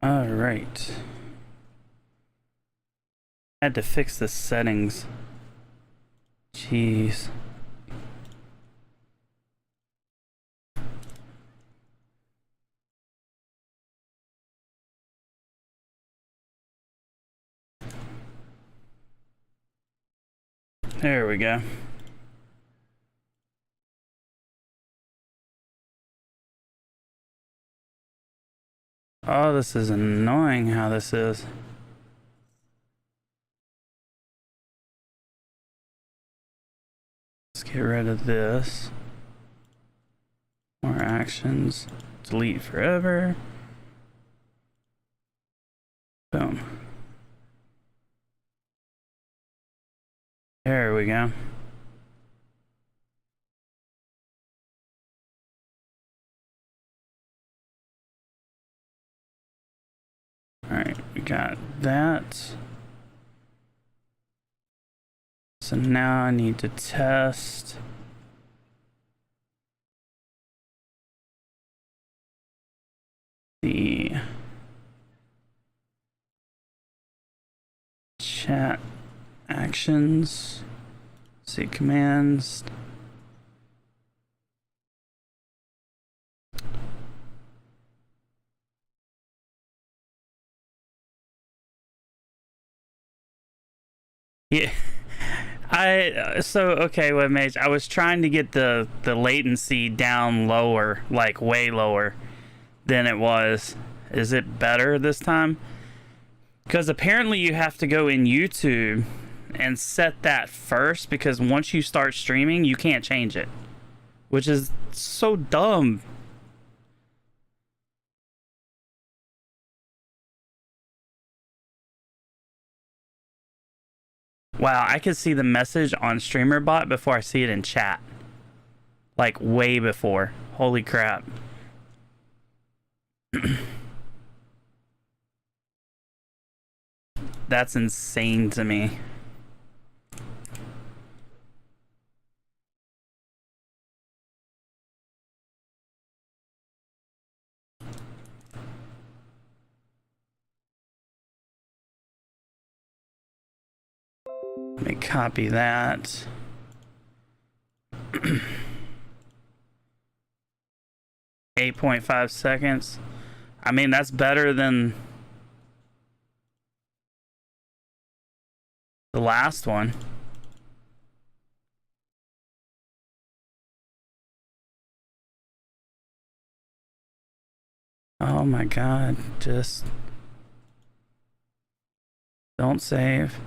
All right. I had to fix the settings. Jeez. There we go. Oh, this is annoying how this is. Let's get rid of this. More actions. Delete forever. Boom. There we go. Alright, we got that. So now I need to test the chat actions. See commands. Yeah. Okay, WebMage, I was trying to get the latency down lower, like way lower than it was. Is it better this time? Because apparently you have to go in YouTube and set that first, because once you start streaming, you can't change it, which is so dumb. Wow, I could see the message on StreamerBot before I see it in chat. Like, way before. Holy crap. That's insane to me. Let me copy that. 8.5 seconds. I mean, that's better than the last one. Oh my god, just don't save.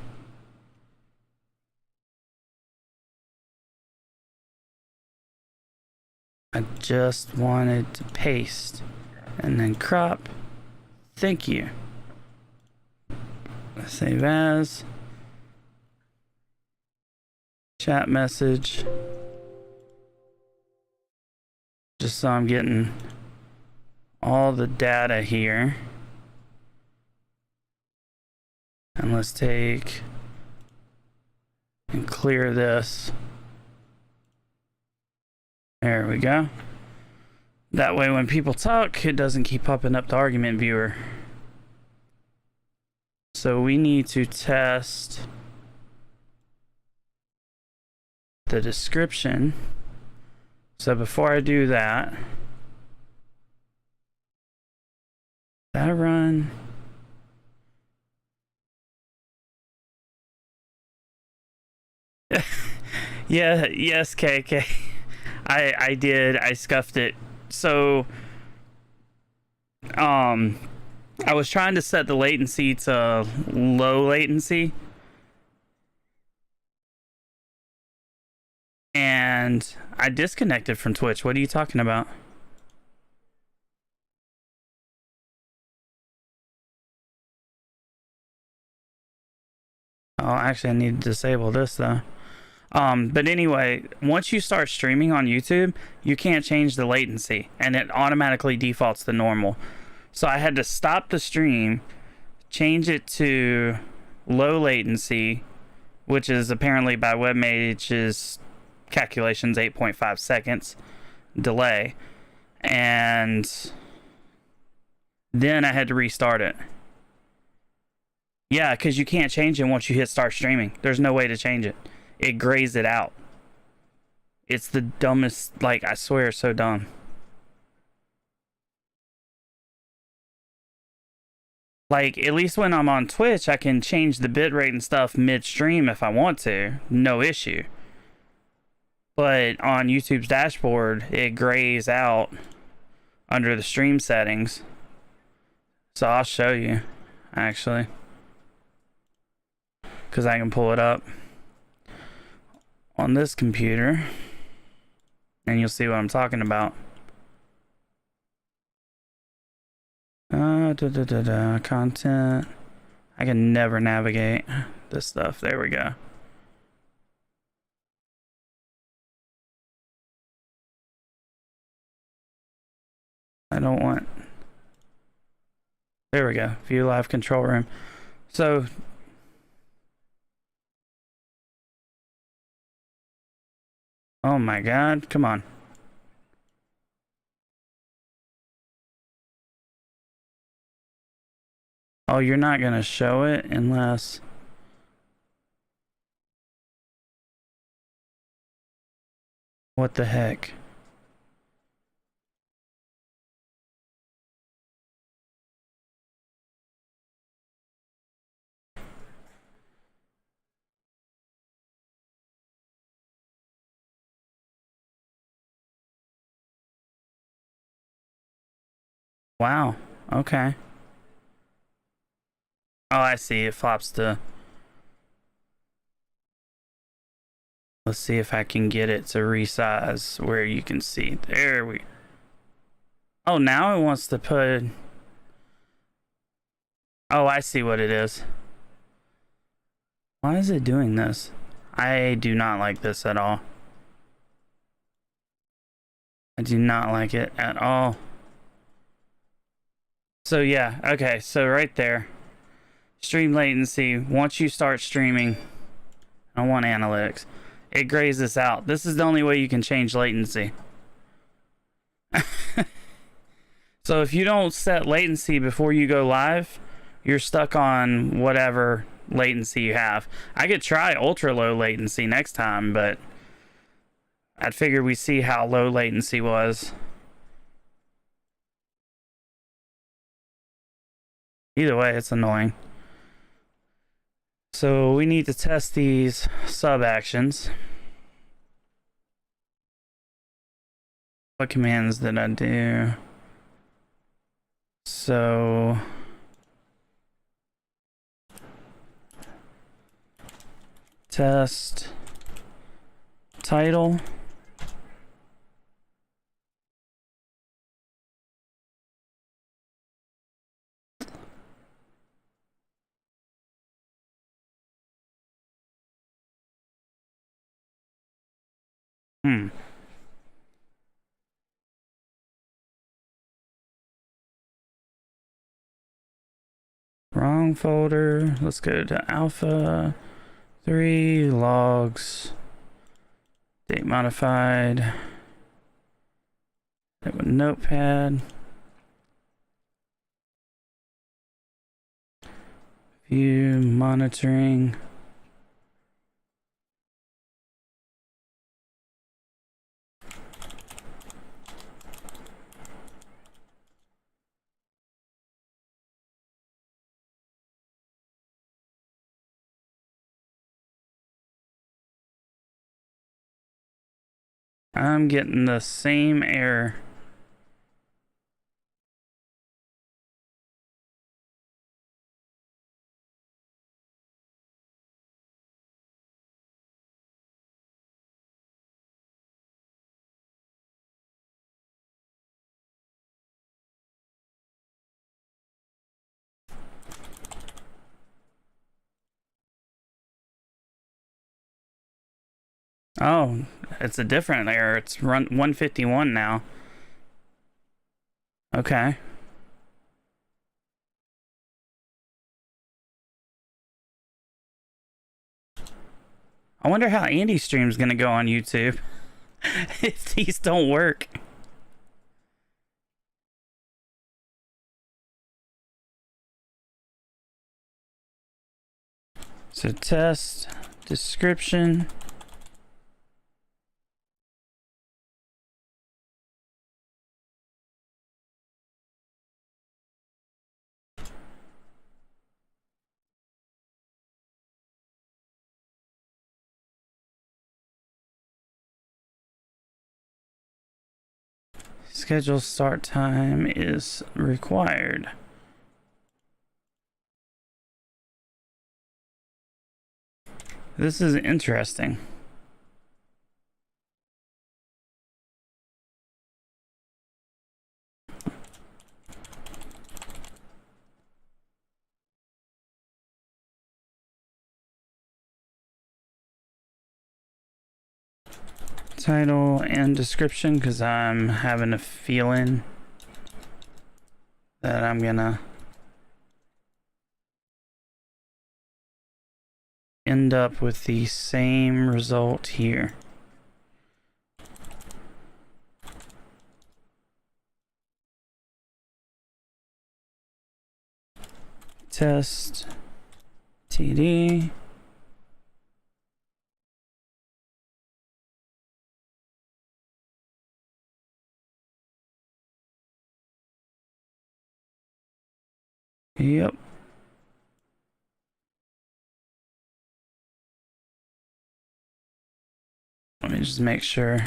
I just wanted to paste and then crop. Thank you. Save as. Chat message. Just so I'm getting all the data here. And let's take and clear this. There we go. That way when people talk, it doesn't keep popping up the argument viewer. So we need to test the description. So before I do that, that run. Yeah, yes, KK. I did. I scuffed it. So I was trying to set the latency to low latency, and I disconnected from Twitch. What are you talking about? Oh, actually, I need to disable this though. But anyway, once you start streaming on YouTube, you can't change the latency, and it automatically defaults to normal. So I had to stop the stream, change it to low latency, which is apparently by WebMage's calculations 8.5 seconds delay, and Then I had to restart it. Yeah, because you can't change it once you hit start streaming. There's no way to change it. It grays it out. It's the dumbest, like, I swear it's so dumb. Like, at least when I'm on Twitch, I can change the bitrate and stuff midstream if I want to. No issue. But on YouTube's dashboard, it grays out under the stream settings. So I'll show you, actually. Because I can pull it up on this computer. And you'll see what I'm talking about. Content. I can never navigate this stuff. There we go. I don't want. There we go. View live control room. So. Oh my God. Come on. Oh, you're not going to show it unless... What the heck? Wow. Okay. Oh, I see. It flops to... Let's see if I can get it to resize where you can see. There we... Oh, now it wants to put... Oh, I see what it is. Why is it doing this? I do not like this at all. I do not like it at all. So yeah, okay, so right there. Stream latency, once you start streaming, I want analytics. It grays this out. This is the only way you can change latency. So if you don't set latency before you go live, you're stuck on whatever latency you have. I could try ultra low latency next time, but I'd figure we see how low latency was. Either way, it's annoying. So we need to test these sub actions. What commands did I do? So test title. Wrong folder. Let's go to alpha 3 logs. Date modified. It with notepad. View monitoring. I'm getting the same error. Oh, it's a different error. It's run 151 now. Okay. I wonder how Andy's stream's gonna go on YouTube if these don't work. So test description. Schedule start time is required. This is interesting. Title and description, because I'm having a feeling that I'm gonna end up with the same result here. Test TD. Yep. Let me just make sure.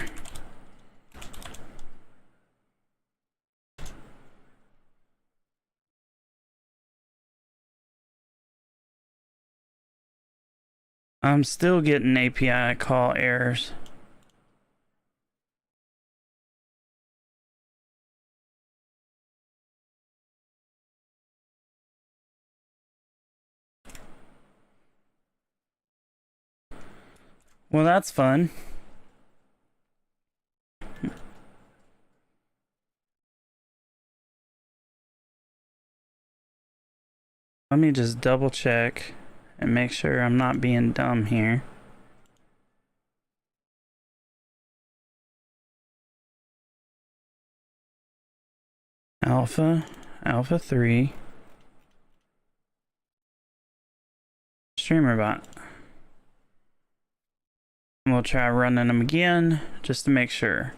I'm still getting API call errors. Well, that's fun. Let me just double check and make sure I'm not being dumb here. Alpha 3. StreamerBot. We'll try running them again just to make sure.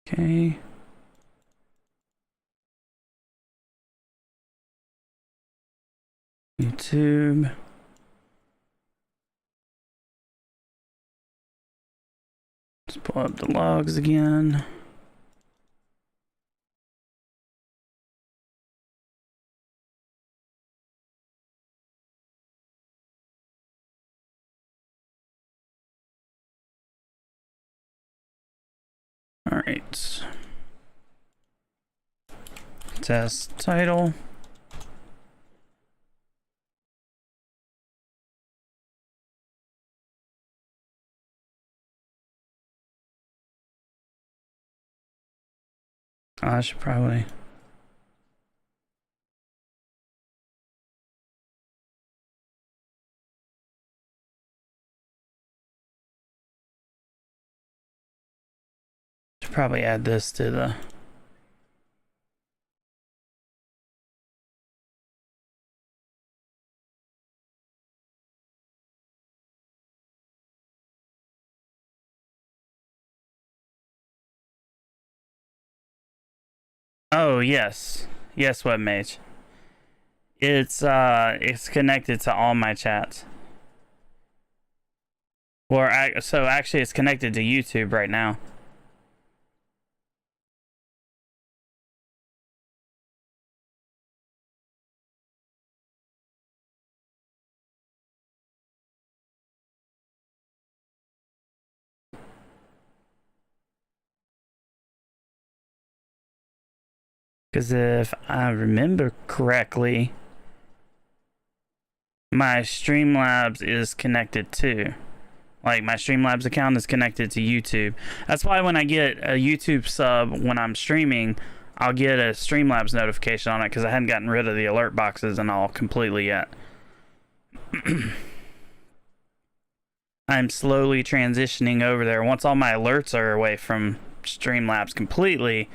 Okay. YouTube. Let's pull up the logs again. All right. Test title. I should probably. Should probably add this to the. Oh yes, yes, Webmage. It's connected to all my chats. So actually, it's connected to YouTube right now. Because if I remember correctly, my Streamlabs is connected too. Like, my Streamlabs account is connected to YouTube. That's why when I get a YouTube sub when I'm streaming, I'll get a Streamlabs notification on it, because I hadn't gotten rid of the alert boxes and all completely yet. I'm slowly transitioning over there. Once all my alerts are away from Streamlabs completely,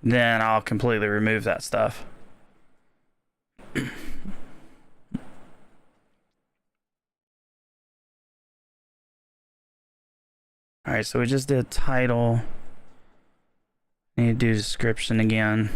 then I'll completely remove that stuff. Alright, so we just did title. Need to do description again.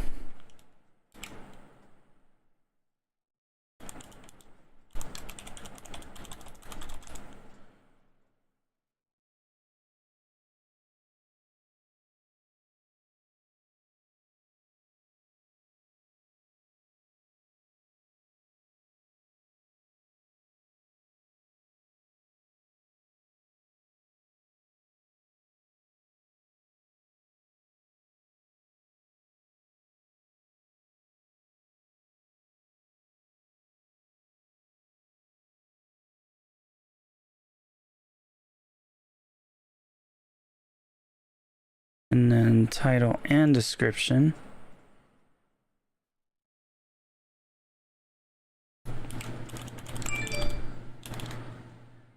And then title and description.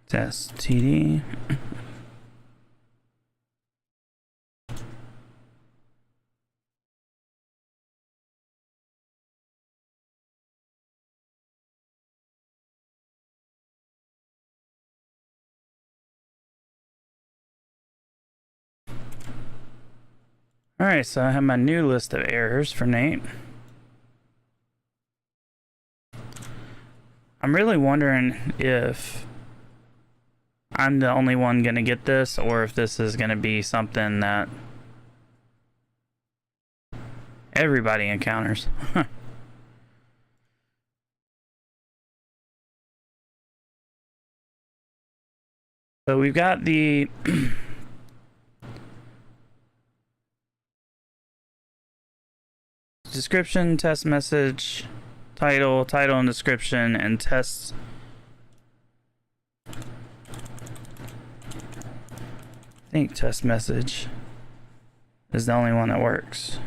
Test TD. Alright, so I have my new list of errors for Nate. I'm really wondering if I'm the only one gonna get this, or if this is gonna be something that everybody encounters. So we've got the description, test message, title and description, and test. I think test message is the only one that works.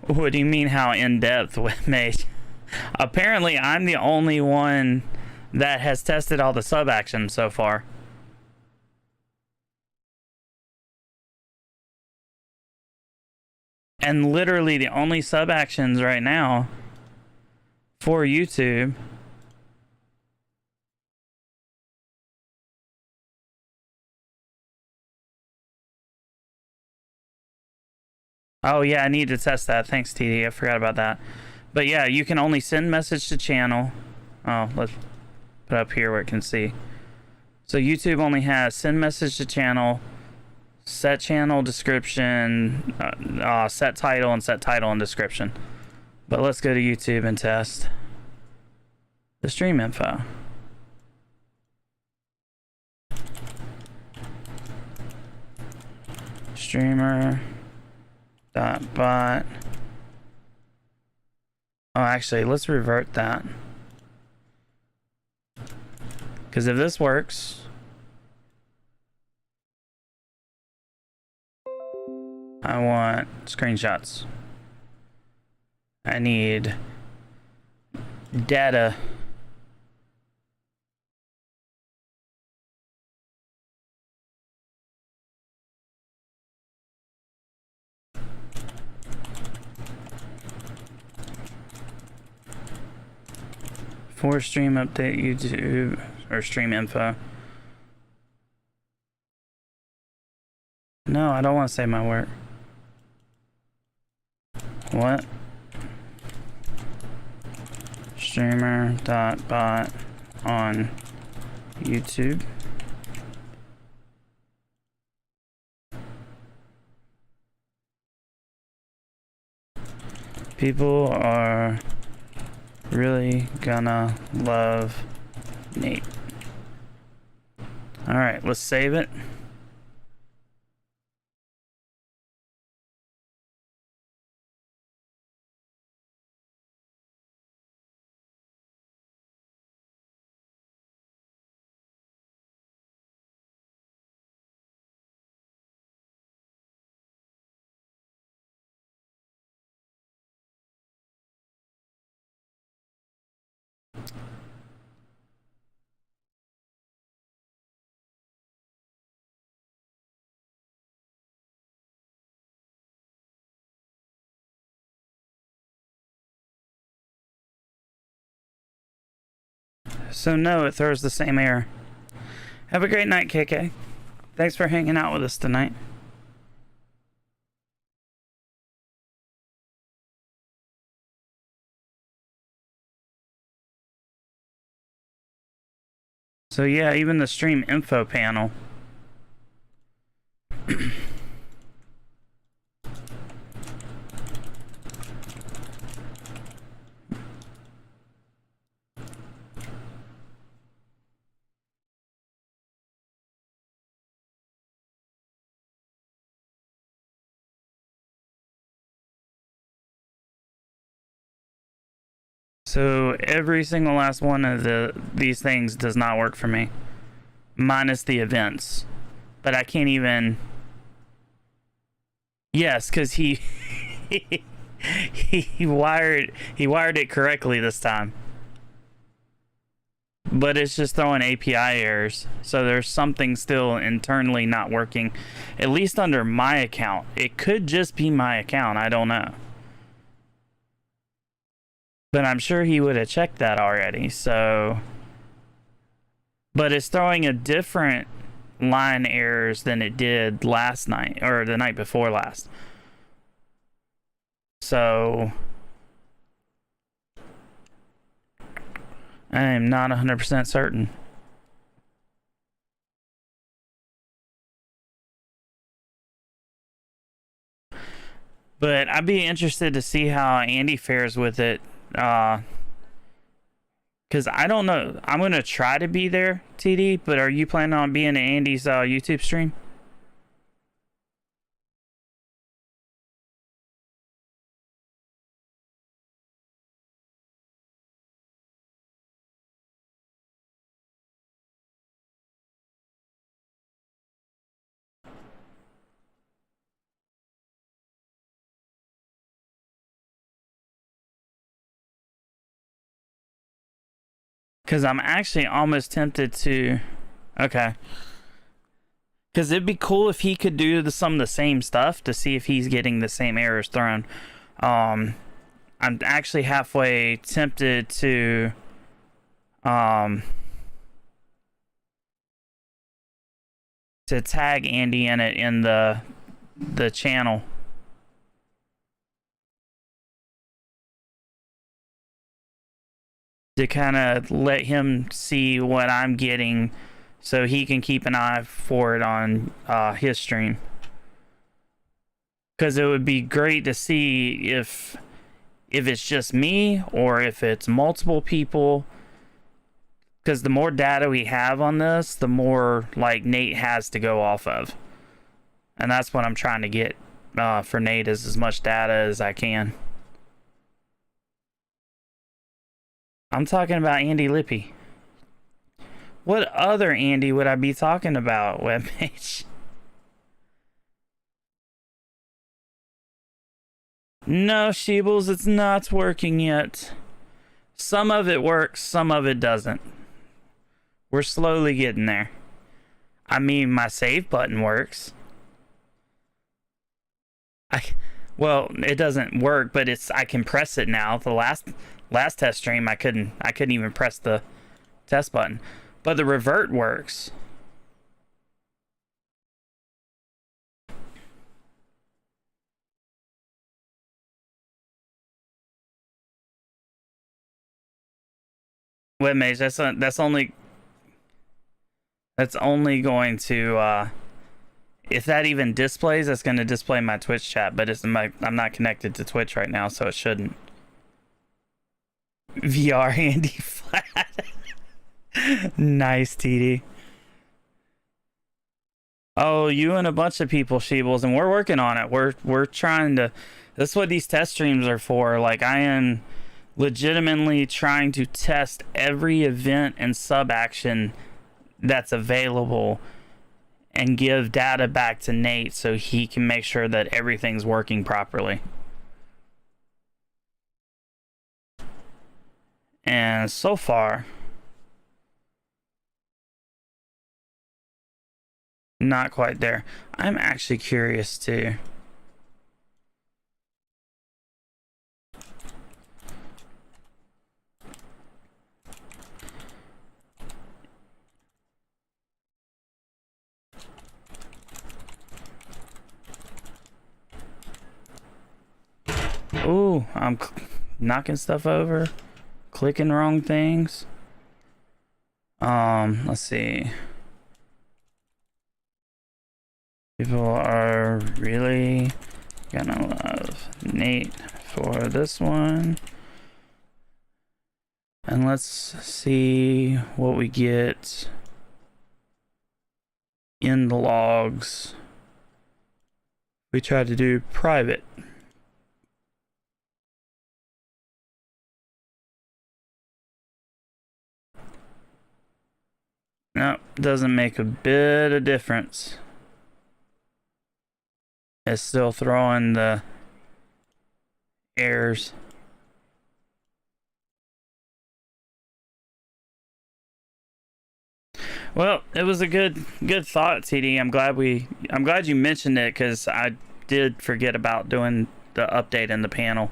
What do you mean how in-depth, mate? Apparently I'm the only one that has tested all the sub actions so far. And literally the only sub actions right now for YouTube oh yeah, I need to test that. Thanks, TD. I forgot about that. But yeah, you can only send message to channel. Oh, let's put up here where it can see. So YouTube only has send message to channel, set channel description, set title, and set title and description. But let's go to YouTube and test the stream info. Streamer.bot. Oh, actually, let's revert that. Because if this works, I want screenshots. I need data. For stream update YouTube or stream info. No, I don't want to say my work. What? Streamer.bot on YouTube. People are really gonna love Nate. All right, let's save it. So no, it throws the same error. Have a great night, KK. Thanks for hanging out with us tonight. So yeah, even the stream info panel. So every single last one of these things does not work for me, minus the events. But I can't even. Yes, because he he wired it correctly this time. But it's just throwing API errors. So there's something still internally not working, at least under my account. It could just be my account. I don't know. But I'm sure he would have checked that already. So, but it's throwing a different line errors than it did last night or the night before last. So I am not 100% certain. But I'd be interested to see how Andy fares with it. Because I don't know. I'm going to try to be there, TD, but are you planning on being in Andy's YouTube stream? Because I'm actually almost tempted to. Okay. Because it'd be cool if he could do some of the same stuff to see if he's getting the same errors thrown. I'm actually halfway tempted to. To tag Andy in it in the channel. To kind of let him see what I'm getting so he can keep an eye for it on his stream. Because it would be great to see if it's just me or if it's multiple people. Because the more data we have on this, the more like Nate has to go off of. And that's what I'm trying to get for Nate, is as much data as I can. I'm talking about Andy Lippy. What other Andy would I be talking about, webpage? No, Sheebles, it's not working yet. Some of it works, some of it doesn't. We're slowly getting there. I mean, my save button works. Well, it doesn't work, but I can press it now. The last test stream I couldn't even press the test button. But the revert works. Webmage, that's only going to if that even displays, that's going to display my Twitch chat, but I'm not connected to Twitch right now, so it shouldn't. VR Andy Flat. Nice, TD. Oh, you and a bunch of people, Sheebles, and we're working on it. We're trying to. That's what these test streams are for. Like, I am legitimately trying to test every event and sub action that's available and give data back to Nate so he can make sure that everything's working properly. And so far, not quite there. I'm actually curious too. Ooh, I'm knocking stuff over, clicking wrong things. Let's see. People are really gonna love Nate for this one. And let's see what we get in the logs. We try to do private. No, doesn't make a bit of difference. It's still throwing the errors. Well, it was a good thought, TD. I'm glad you mentioned it, because I did forget about doing the update in the panel.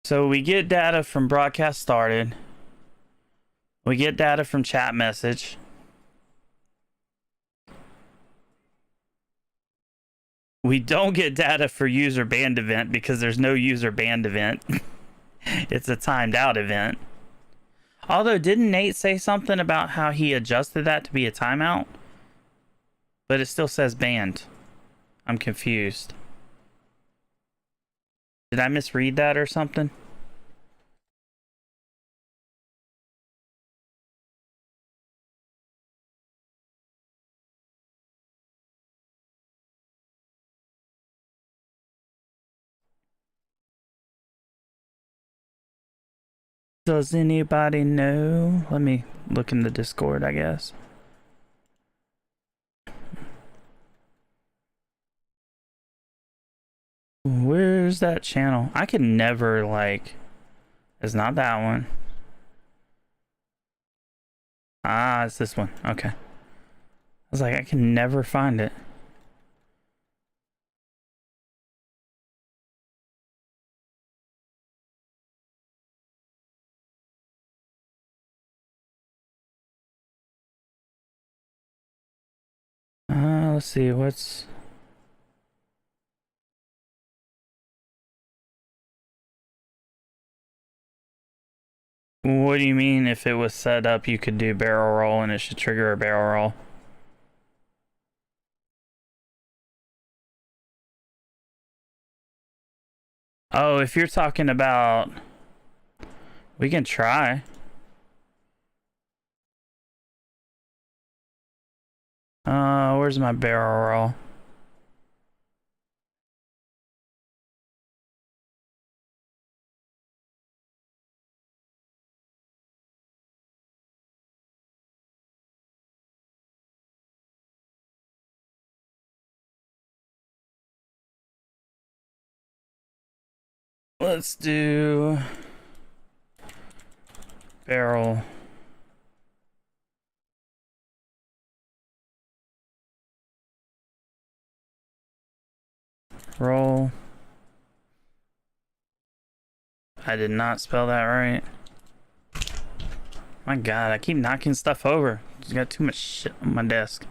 So we get data from broadcast started. We get data from chat message. We don't get data for user banned event because there's no user banned event. It's a timed out event. Although, didn't Nate say something about how he adjusted that to be a timeout? But it still says banned. I'm confused. Did I misread that or something? Does anybody know? Let me look in the Discord, I guess. Where's that channel? I can never, like... It's not that one. Ah, it's this one. Okay. I was like, I can never find it. Let's see, what's... What do you mean if it was set up you could do barrel roll and it should trigger a barrel roll? Oh, if you're talking about... We can try. Where's my barrel roll? Let's do barrel roll. I did not spell that right. My God, I keep knocking stuff over. Just got too much shit on my desk.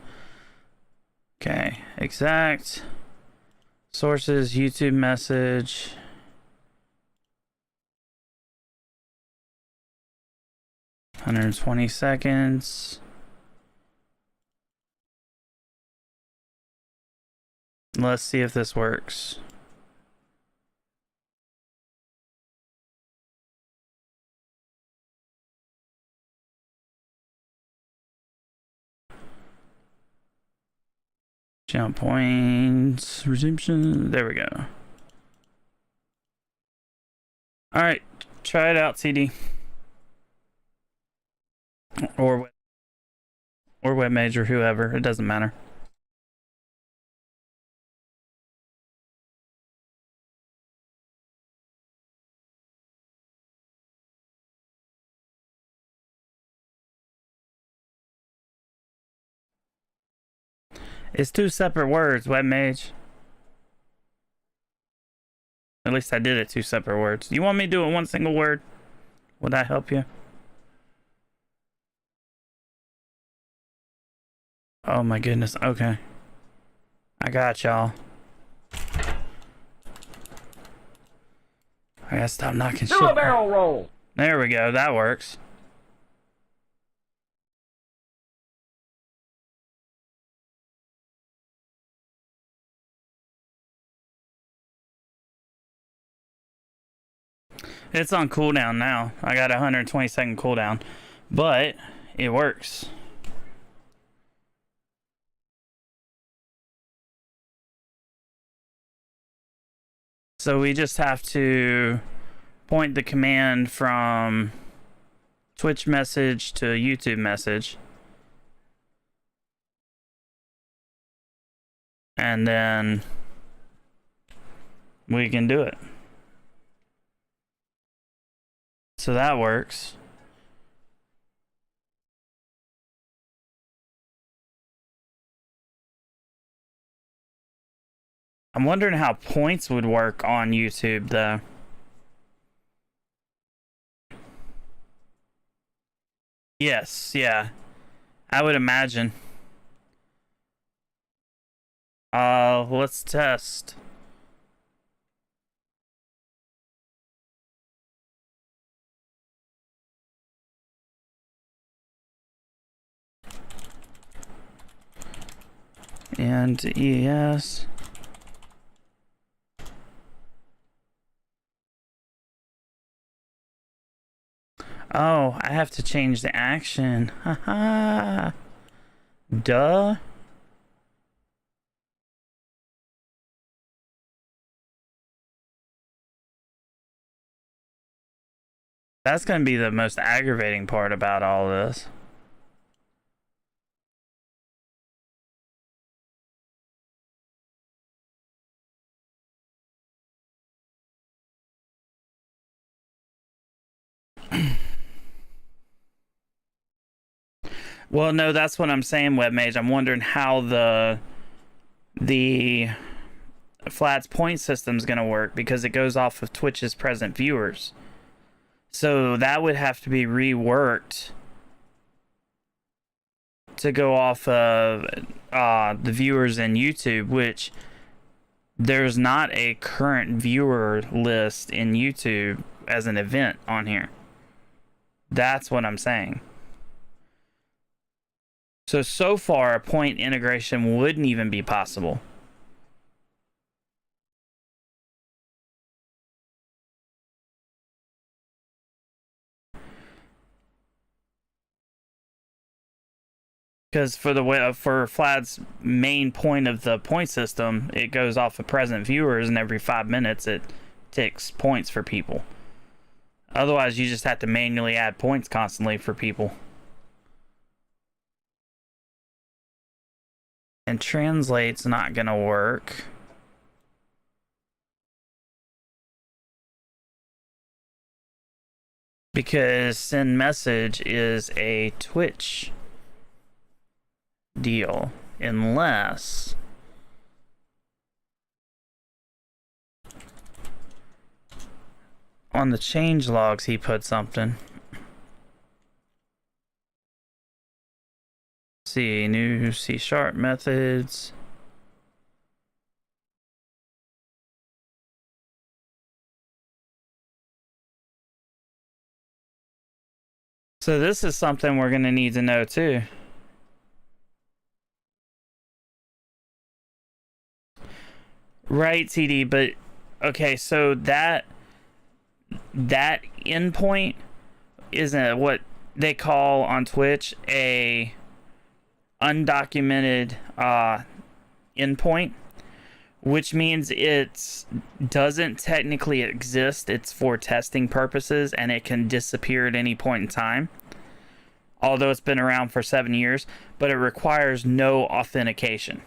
Okay, exact sources, YouTube message. $120 seconds. Let's see if this works. Jump points, resumption. There we go. All right, try it out, CD. Or WebMage or whoever. It doesn't matter. It's two separate words, WebMage. At least I did it two separate words. You want me to do it one single word? Would that help you? Oh my goodness. Okay. I got y'all. I gotta stop knocking shit. Do a barrel roll. There we go. That works. It's on cooldown now. I got a 120-second cooldown, but it works. So we just have to point the command from Twitch message to YouTube message. And then we can do it. So that works. I'm wondering how points would work on YouTube though. Yes, yeah. I would imagine. Let's test. And ES. Oh, I have to change the action. Haha. Duh. That's gonna be the most aggravating part about all this. Well, no, that's what I'm saying, Webmage. I'm wondering how the Flat's point system is going to work because it goes off of Twitch's present viewers. So that would have to be reworked to go off of the viewers in YouTube, which there's not a current viewer list in YouTube as an event on here. That's what I'm saying. So far, a point integration wouldn't even be possible. Because for Flad's main point of the point system, it goes off of present viewers, and every 5 minutes it ticks points for people. Otherwise, you just have to manually add points constantly for people. And translate's not gonna work. Because send message is a Twitch deal, unless on the change logs he put something. See, new C# methods. So this is something we're gonna need to know too. Right, TD, but okay, so that endpoint isn't what they call on Twitch a undocumented endpoint, which means it doesn't technically exist. It's for testing purposes, and it can disappear at any point in time, although it's been around for 7 years, but it requires no authentication.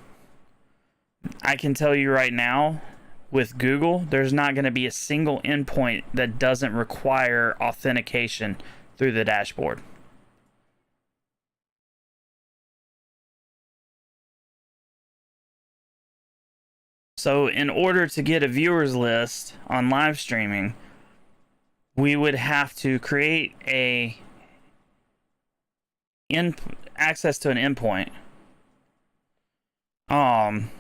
I can tell you right now, with Google, there's not going to be a single endpoint that doesn't require authentication through the dashboard. So in order to get a viewers list on live streaming, we would have to create access to an endpoint, Um,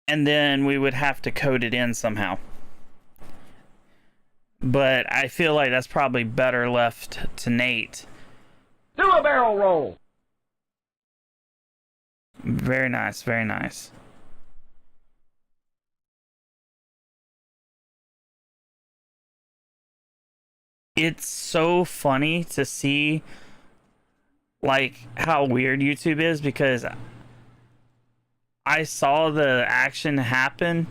and then we would have to code it in somehow. But I feel like that's probably better left to Nate. Do a barrel roll. Very nice, very nice. It's so funny to see like how weird YouTube is, because I saw the action happen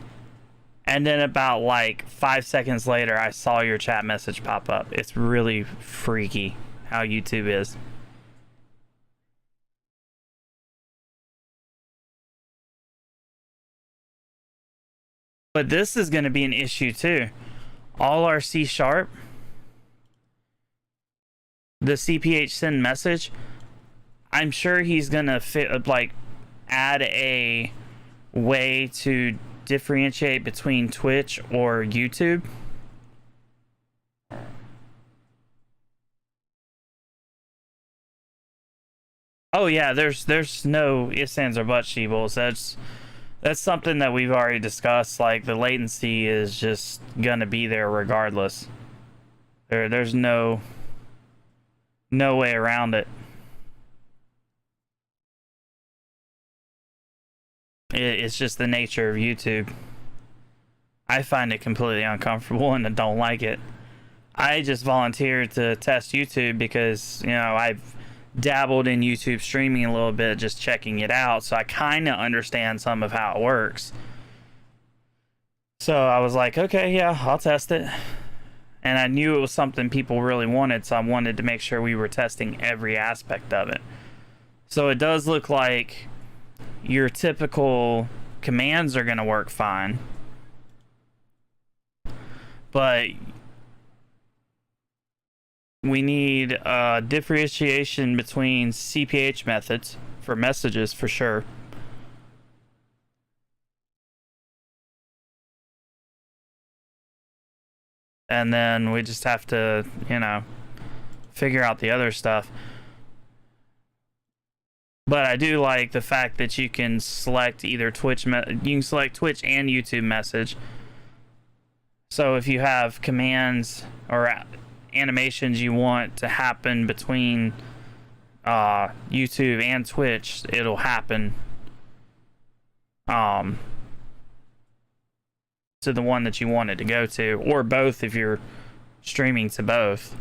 and then about like 5 seconds later I saw your chat message pop up. It's really freaky how YouTube is. But this is going to be an issue too. All our C#, the CPH send message, I'm sure he's going to add a way to differentiate between Twitch or YouTube. Oh yeah, there's no ifs, ands, or buts, Sheebles. That's something that we've already discussed. Like, the latency is just gonna be there regardless. There's no way around it. It's just the nature of YouTube. I find it completely uncomfortable and I don't like it. I just volunteered to test YouTube because, you know, I've dabbled in YouTube streaming a little bit, just checking it out, so I kind of understand some of how it works. So I was like, okay, yeah, I'll test it. And I knew it was something people really wanted, so I wanted to make sure we were testing every aspect of it. So it does look like your typical commands are going to work fine, but we need differentiation between CPH methods for messages for sure. And then we just have to, you know, figure out the other stuff. But I do like the fact that you can select either Twitch, you can select Twitch and YouTube message. So if you have commands or animations you want to happen between YouTube and Twitch, it'll happen to the one that you want it to go to, or both if you're streaming to both.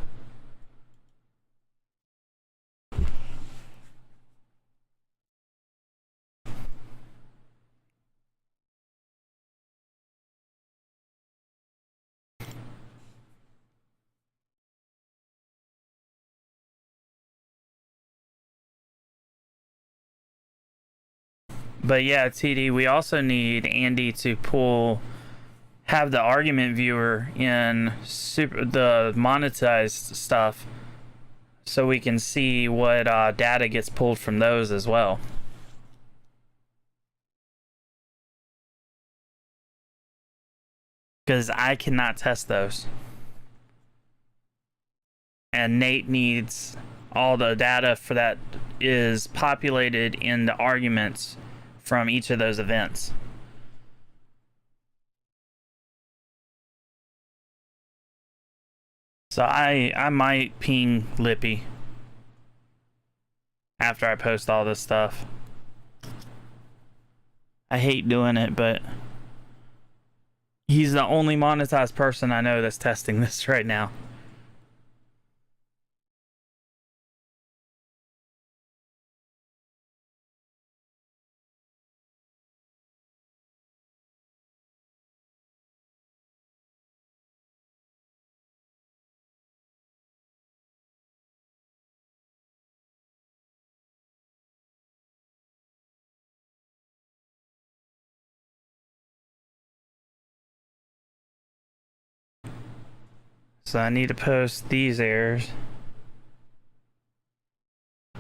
But yeah, TD, we also need Andy to have the argument viewer in the monetized stuff, so we can see what data gets pulled from those as well. Because I cannot test those. And Nate needs all the data for that is populated in the arguments from each of those events. So I might ping Lippy after I post all this stuff. I hate doing it, but he's the only monetized person I know that's testing this right now. So I need to post these errors.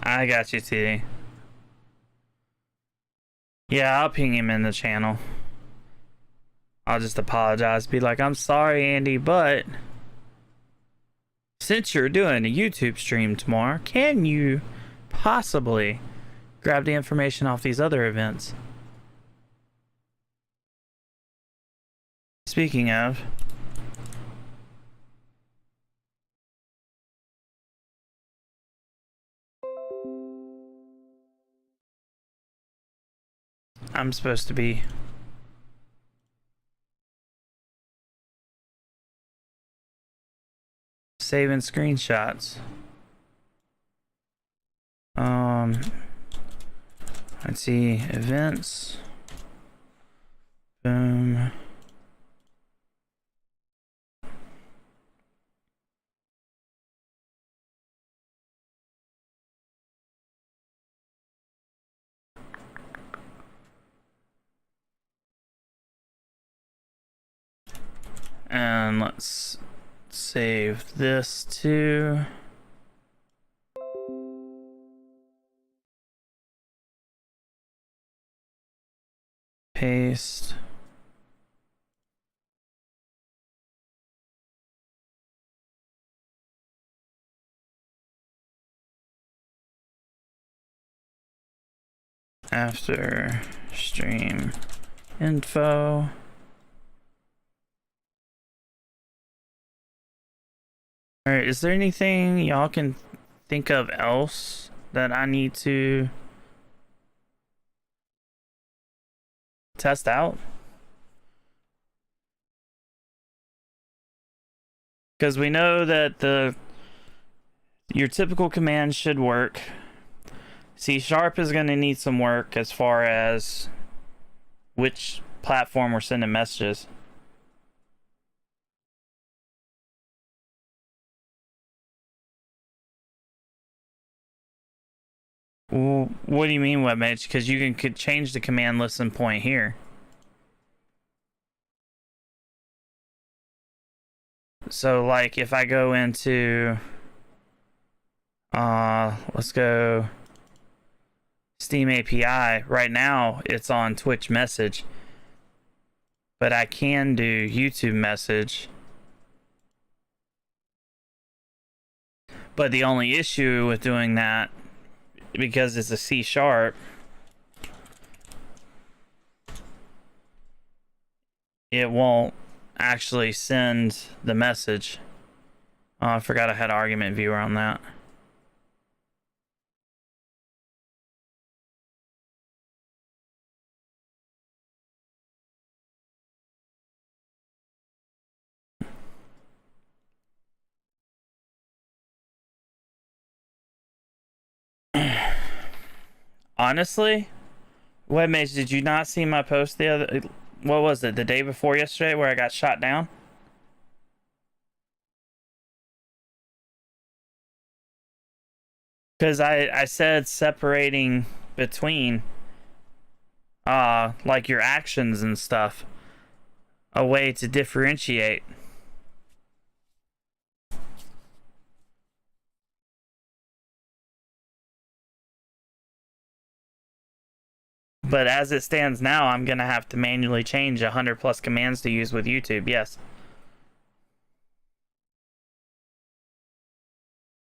I got you, TD. Yeah, I'll ping him in the channel. I'll just apologize. Be like, I'm sorry, Andy, but since you're doing a YouTube stream tomorrow, can you possibly grab the information off these other events. Speaking of, I'm supposed to be saving screenshots. Let's see, events. Boom. And let's save this too. Paste. After stream info. Alright, is there anything y'all can think of else that I need to test out? Because we know that your typical command should work. C# is going to need some work as far as which platform we're sending messages. Well, what do you mean, webmage? Because you could change the command listen point here. So, like, if I go into, let's go Steam API. Right now, it's on Twitch message, but I can do YouTube message. But the only issue with doing that, because it's a C#, it won't actually send the message. Oh, I forgot I had argument viewer on that. Honestly, webmage, did you not see my post the other, what was it, the day before yesterday, where I got shot down? Because I said separating between like your actions and stuff, a way to differentiate. But as it stands now, I'm gonna have to manually change 100+ commands to use with YouTube. Yes.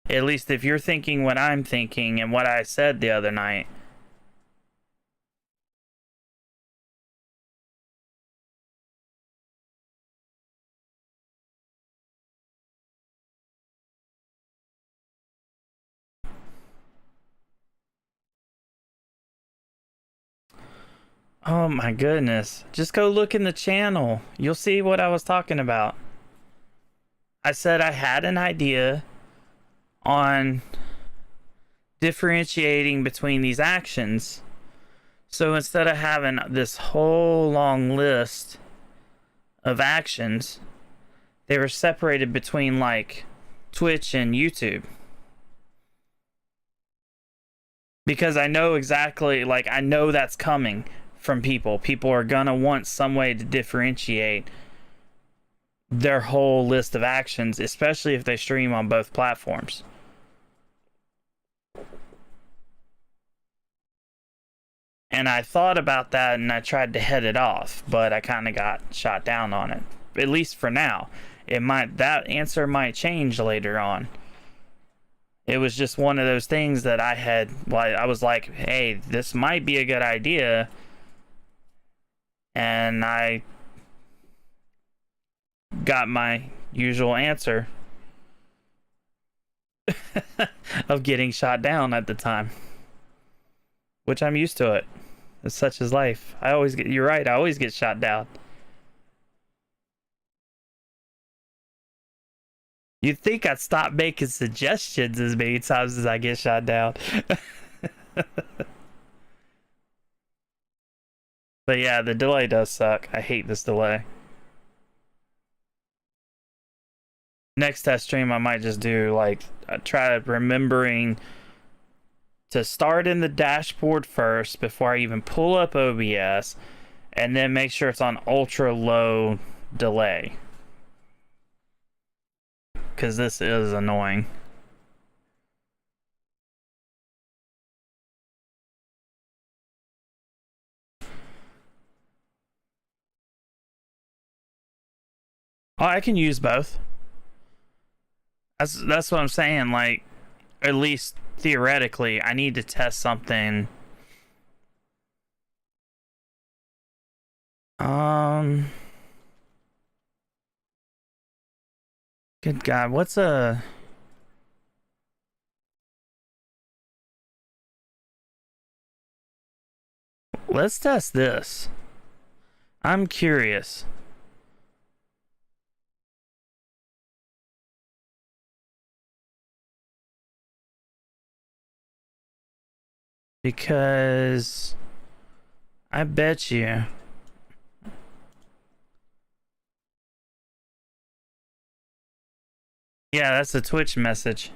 At least if you're thinking what I'm thinking and what I said the other night. Oh my goodness. Just go look in the channel. You'll see what I was talking about. I said I had an idea on differentiating between these actions. So instead of having this whole long list of actions, they were separated between like Twitch and YouTube. Because I know exactly, like, I know that's coming from people. People are gonna want some way to differentiate their whole list of actions, especially if they stream on both platforms. And I thought about that and I tried to head it off, but I kind of got shot down on it. At least for now. That answer might change later on. It was just one of those things that I was like, hey, this might be a good idea. And I got my usual answer of getting shot down at the time, which I'm used to it. It's such as life. You're right, I always get shot down. You'd think I'd stop making suggestions as many times as I get shot down. But yeah, the delay does suck. I hate this delay. Next test stream, I might just do like try remembering to start in the dashboard first before I even pull up OBS, and then make sure it's on ultra low delay, because this is annoying. Oh, I can use both. That's what I'm saying. Like, at least theoretically, I need to test something. Good God, what's a... Let's test this. I'm curious. Because I bet you yeah, that's a Twitch message.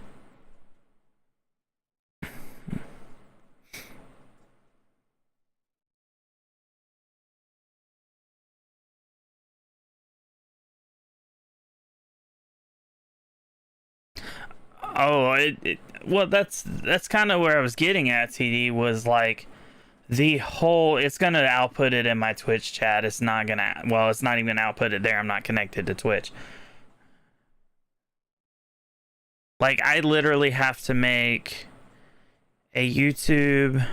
Oh, well, that's kind of where I was getting at, TD, was like the whole, it's gonna output it in my Twitch chat. It's not gonna, well, it's not even gonna output it there. I'm not connected to Twitch. Like, I literally have to make a YouTube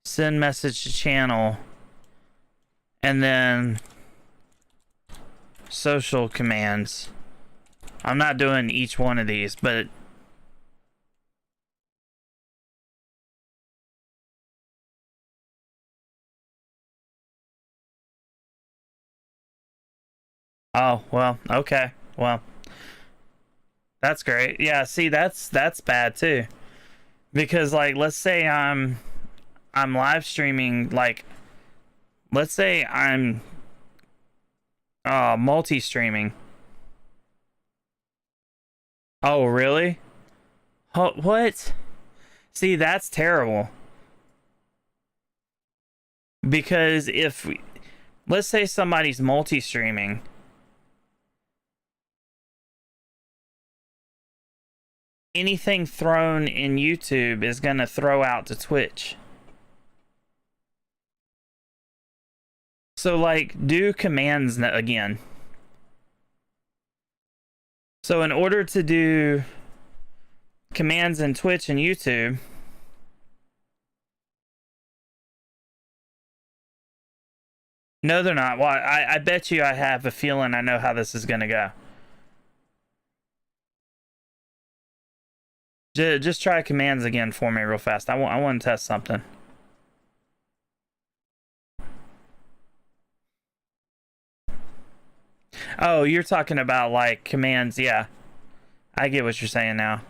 send message to channel and then social commands. I'm not doing each one of these, but oh, well, okay. Well, that's great. Yeah, see, that's bad too. Because like, let's say I'm live streaming, like, let's say I'm multi-streaming. Oh, really? Oh, what? See, that's terrible. Because let's say somebody's multi-streaming, anything thrown in YouTube is gonna throw out to Twitch. So like, do commands again. So in order to do commands in Twitch and YouTube, no, they're not. Well, I bet you I have a feeling I know how this is gonna go. Just try commands again for me real fast. I want to test something. Oh, you're talking about like commands. Yeah, I get what you're saying now.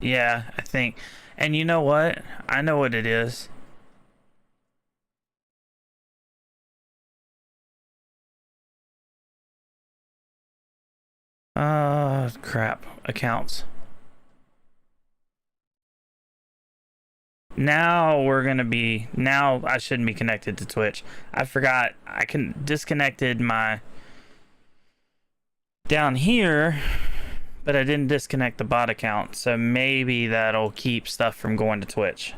Yeah, I think. And you know what? I know what it is. Crap. Accounts. Now I shouldn't be connected to Twitch. I forgot I disconnected my down here But I didn't disconnect the bot account, so maybe that'll keep stuff from going to Twitch.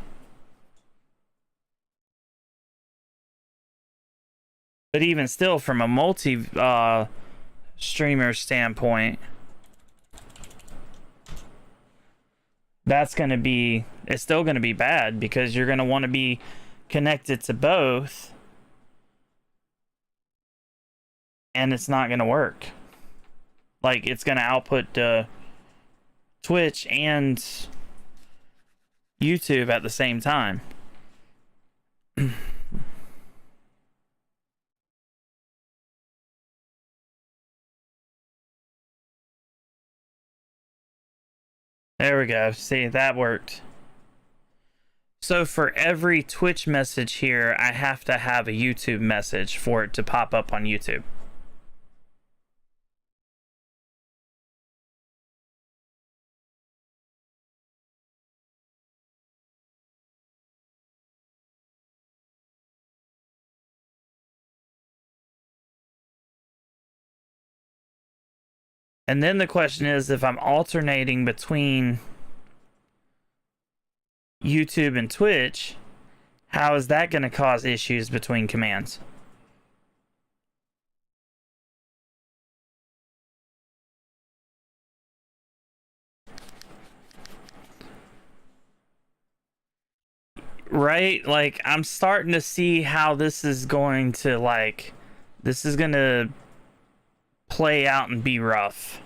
But even still, from a multi streamer standpoint, it's still gonna be bad, because you're gonna want to be connected to both, and it's not gonna work. Like, it's gonna output Twitch and YouTube at the same time. There we go. See, that worked. So for every Twitch message here, I have to have a YouTube message for it to pop up on YouTube. And then the question is, if I'm alternating between YouTube and Twitch, how is that going to cause issues between commands? Right? Like, I'm starting to see how this is going to, like, this is going to play out and be rough.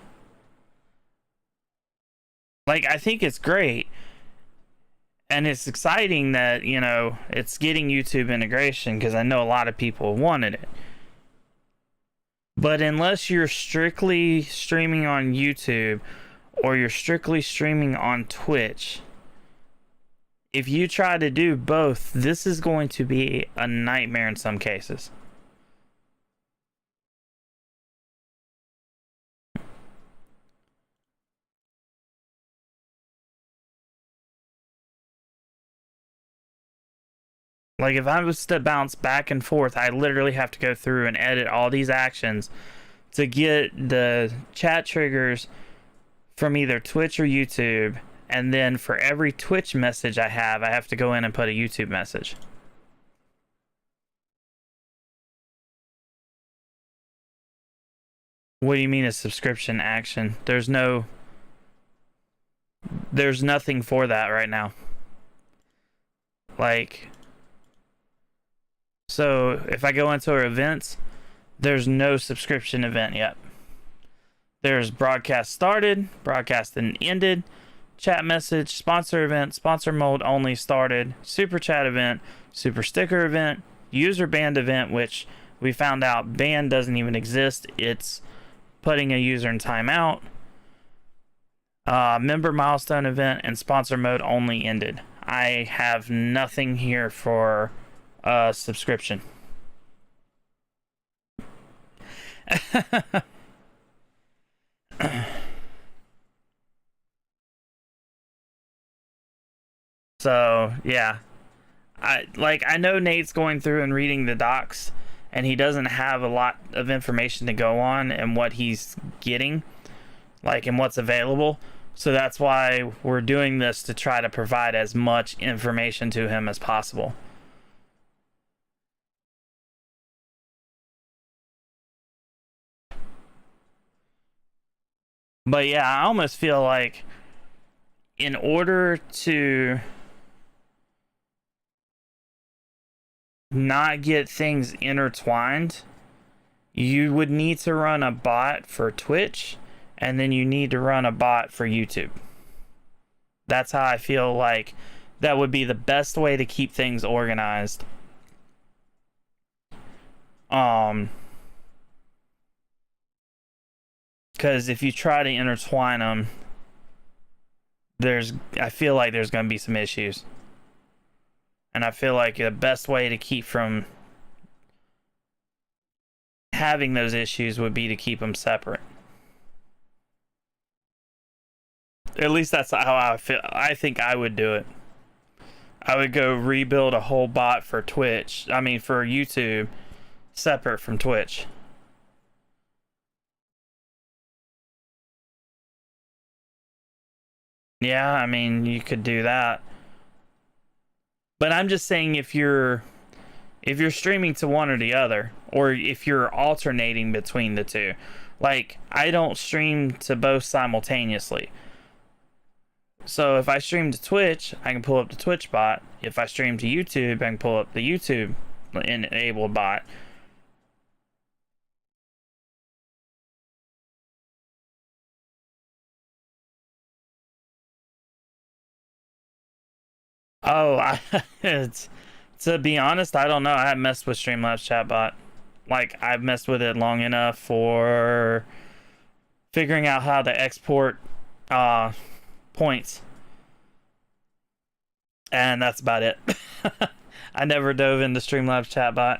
Like, I think it's great, and it's exciting that, you know, it's getting YouTube integration, because I know a lot of people wanted it. But unless you're strictly streaming on YouTube, or you're strictly streaming on Twitch, if you try to do both, this is going to be a nightmare in some cases. Like, if I was to bounce back and forth, I literally have to go through and edit all these actions to get the chat triggers from either Twitch or YouTube. And then for every Twitch message I have to go in and put a YouTube message. What do you mean a subscription action? There's nothing for that right now. Like, so if I go into our events, there's no subscription event yet. There's broadcast started, broadcast and ended, chat message, sponsor event, sponsor mode only started, super chat event, super sticker event, user banned event, which we found out ban doesn't even exist. It's putting a user in timeout, member milestone event, and sponsor mode only ended. I have nothing here for subscription. So yeah, I know Nate's going through and reading the docs, and he doesn't have a lot of information to go on and what he's getting, like, and what's available. So that's why we're doing this, to try to provide as much information to him as possible. But yeah, I almost feel like in order to not get things intertwined, you would need to run a bot for Twitch, and then you need to run a bot for YouTube. That's how I feel like that would be the best way to keep things organized. Because if you try to intertwine them, I feel like there's going to be some issues. And I feel like the best way to keep from having those issues would be to keep them separate. At least that's how I feel. I think I would do it. I would go rebuild a whole bot for Twitch. I mean, for YouTube, separate from Twitch. Yeah, I mean, you could do that. But I'm just saying if you're streaming to one or the other, or if you're alternating between the two. Like, I don't stream to both simultaneously. So if I stream to Twitch, I can pull up the Twitch bot. If I stream to YouTube, I can pull up the YouTube enabled bot. Oh, it's, to be honest, I don't know. I haven't messed with Streamlabs chatbot. Like, I've messed with it long enough for figuring out how to export points. And that's about it. I never dove into Streamlabs chatbot.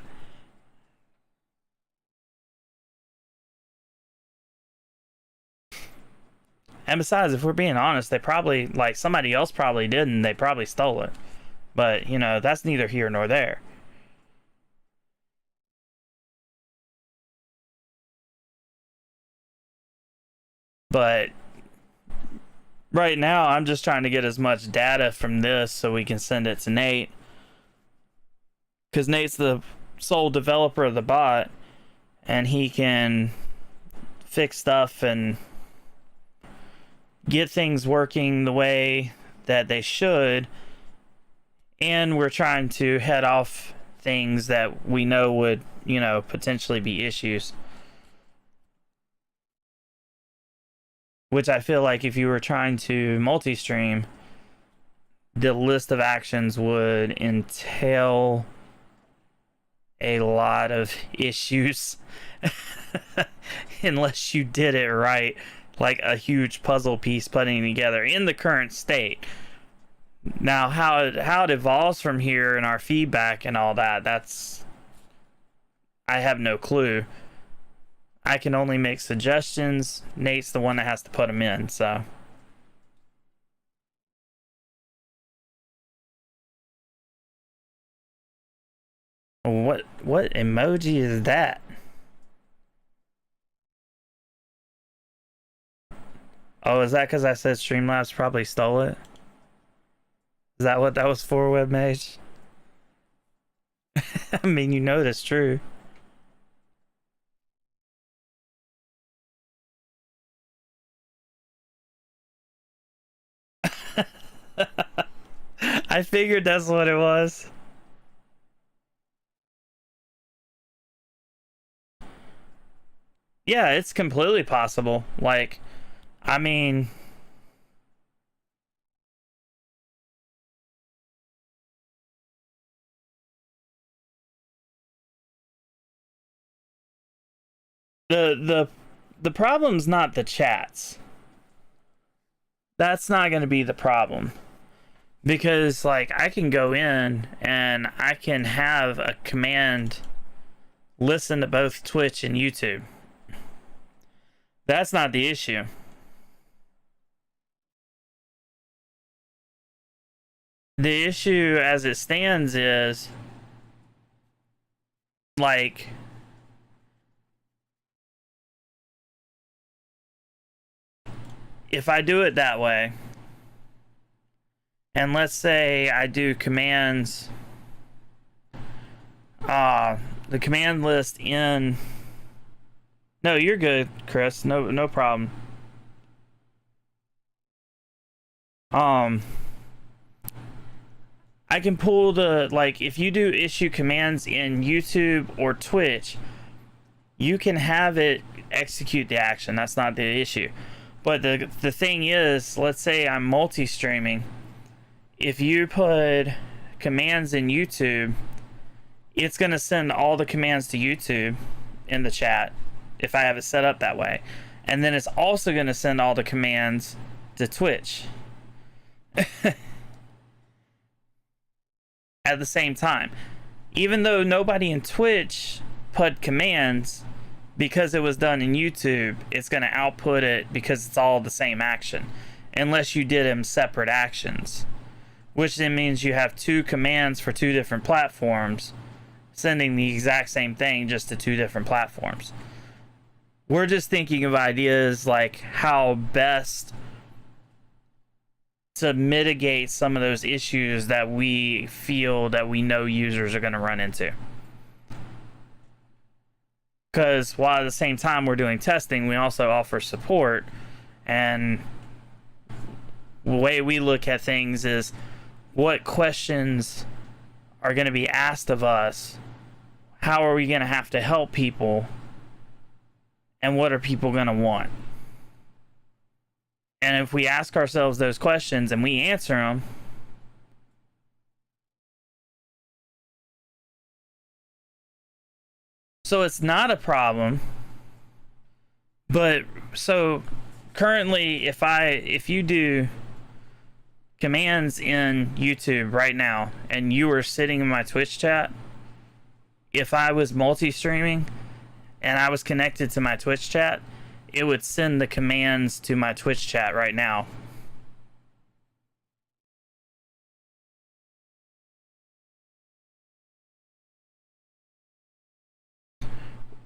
And besides, if we're being honest, they probably, like, somebody else probably did, and they probably stole it. But, you know, that's neither here nor there. But right now, I'm just trying to get as much data from this so we can send it to Nate. Because Nate's the sole developer of the bot, and he can fix stuff and get things working the way that they should. And we're trying to head off things that we know would, you know, potentially be issues. Which I feel like if you were trying to multi-stream, the list of actions would entail a lot of issues unless you did it right, like a huge puzzle piece putting together in the current state. Now, how it evolves from here and our feedback and all that, that's, I have no clue. I can only make suggestions. Nate's the one that has to put them in, so. What emoji is that? Oh, is that because I said Streamlabs probably stole it? Is that what that was for, Webmage? I mean, you know that's true. I figured that's what it was. Yeah, it's completely possible. Like, I mean, the problem's not the chats. That's not going to be the problem. Because, like, I can go in and I can have a command listen to both Twitch and YouTube. That's not the issue. The issue as it stands is, like, if I do it that way, and let's say I do commands, the command list in, no, you're good, Chris, no problem. I can pull the, like, if you do issue commands in YouTube or Twitch, you can have it execute the action. That's not the issue. But the thing is, let's say I'm multi-streaming. If you put commands in YouTube, it's going to send all the commands to YouTube in the chat if I have it set up that way. And then it's also going to send all the commands to Twitch at the same time. Even though nobody in Twitch put commands, because it was done in YouTube, it's going to output it because it's all the same action. Unless you did them separate actions. Which then means you have two commands for two different platforms, sending the exact same thing just to two different platforms. We're just thinking of ideas like how best to mitigate some of those issues that we feel that we know users are going to run into. Because while at the same time we're doing testing, we also offer support. And the way we look at things is what questions are going to be asked of us, how are we going to have to help people, and what are people going to want. And if we ask ourselves those questions and we answer them, so it's not a problem. But so currently, if you do commands in YouTube right now and you were sitting in my Twitch chat, if I was multi-streaming and I was connected to my Twitch chat, it would send the commands to my Twitch chat right now.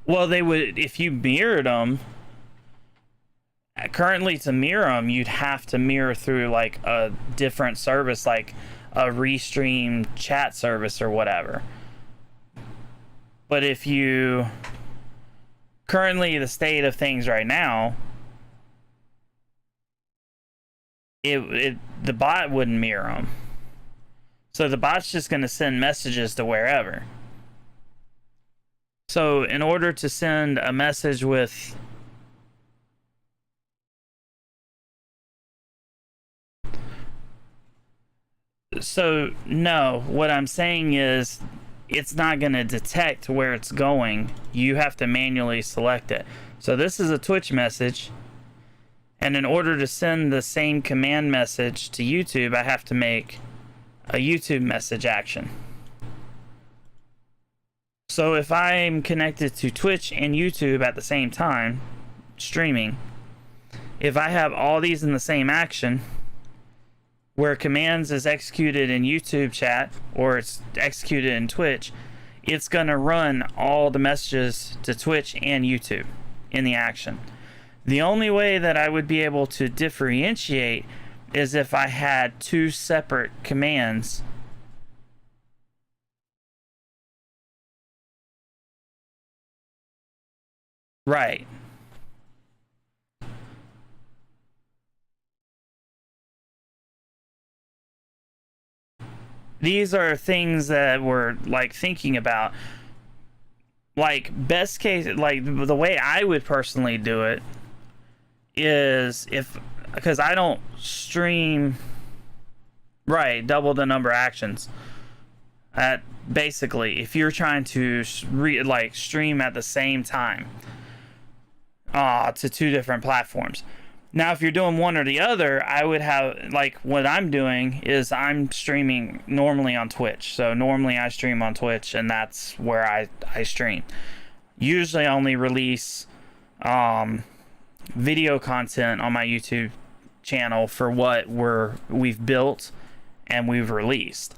Well, they would, if you mirrored them. Currently, to mirror them, you'd have to mirror through like a different service, like a Restream chat service or whatever. But if you currently, the state of things right now, the bot wouldn't mirror them. So the bot's just going to send messages to wherever. So in order to send a message with no, what I'm saying is it's not going to detect where it's going. You have to manually select it. So this is a Twitch message, and in order to send the same command message to YouTube, I have to make a YouTube message action. So if I'm connected to Twitch and YouTube at the same time, streaming, if I have all these in the same action, where commands is executed in YouTube chat or it's executed in Twitch, it's going to run all the messages to Twitch and YouTube in the action. The only way that I would be able to differentiate is if I had two separate commands. Right. These are things that we're like thinking about. Like best case, like the way I would personally do it is because I don't stream, right, double the number of actions. At basically, if you're trying to stream at the same time to two different platforms. Now, if you're doing one or the other, I would have, like, what I'm doing is I'm streaming normally on Twitch. So normally I stream on Twitch, and that's where I stream. Usually I only release video content on my YouTube channel for what we've built and we've released.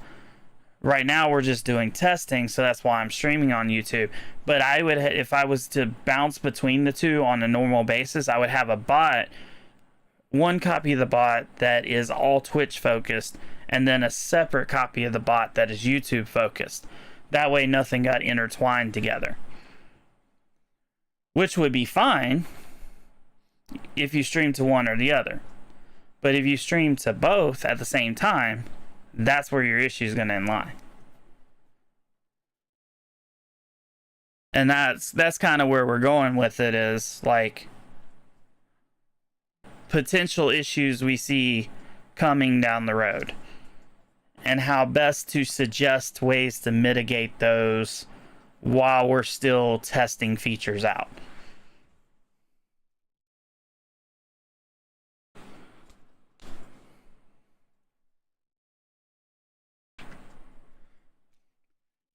Right now we're just doing testing, so that's why I'm streaming on YouTube. But I would, if I was to bounce between the two on a normal basis, I would have a bot, one copy of the bot that is all Twitch focused, and then a separate copy of the bot that is YouTube focused. That way nothing got intertwined together. Which would be fine if you stream to one or the other. But if you stream to both at the same time, that's where your issue is going to lie. And that's kind of where we're going with it, is like potential issues we see coming down the road and how best to suggest ways to mitigate those while we're still testing features out.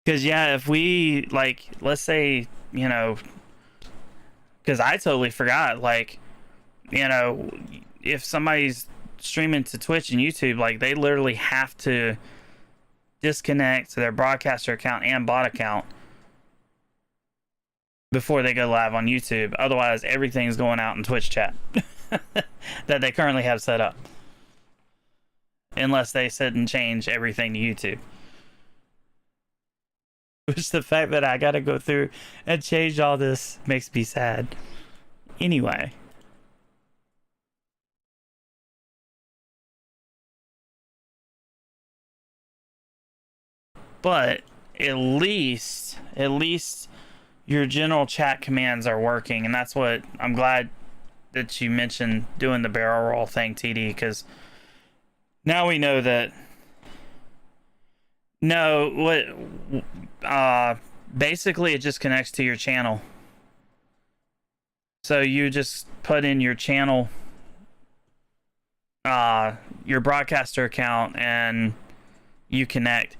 Because, yeah, if we, like, let's say, you know, because I totally forgot, like, you know, if somebody's streaming to Twitch and YouTube, like, they literally have to disconnect their broadcaster account and bot account before they go live on YouTube. Otherwise, everything's going out in Twitch chat that they currently have set up. unless they sit and change everything to YouTube. Which the fact that I gotta go through and change all this makes me sad. Anyway. But at least your general chat commands are working, and that's what I'm glad that you mentioned doing the barrel roll thing, TD, because now we know that. No, what basically it just connects to your channel. So you just put in your channel, your broadcaster account, and you connect.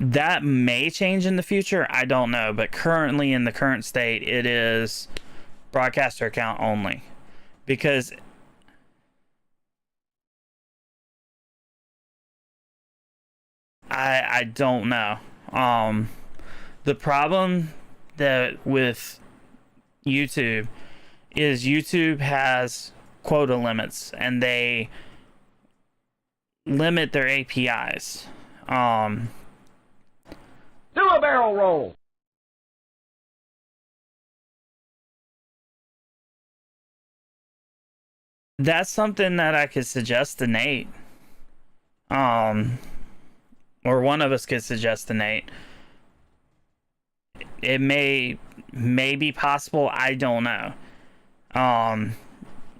That may change in the future, I don't know, but currently in the current state it is broadcaster account only, because I don't know. The problem that with YouTube is YouTube has quota limits, and they limit their APIs. Do a barrel roll. That's something that I could suggest to Nate. Or one of us could suggest to Nate. It may be possible, I don't know.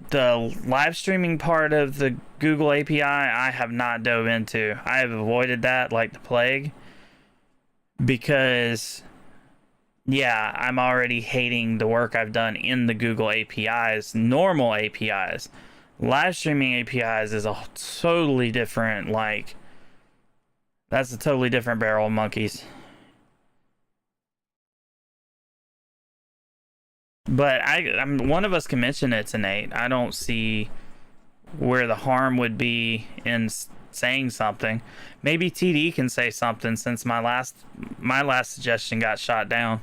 The live streaming part of the Google API, I have not dove into. I have avoided that like the plague. Because, yeah, I'm already hating the work I've done in the Google APIs, normal APIs. Live streaming APIs is a totally different, like, that's a totally different barrel of monkeys. But I'm one of us can mention it to Nate. I don't see where the harm would be in saying something. Maybe TD can say something, since my last suggestion got shot down.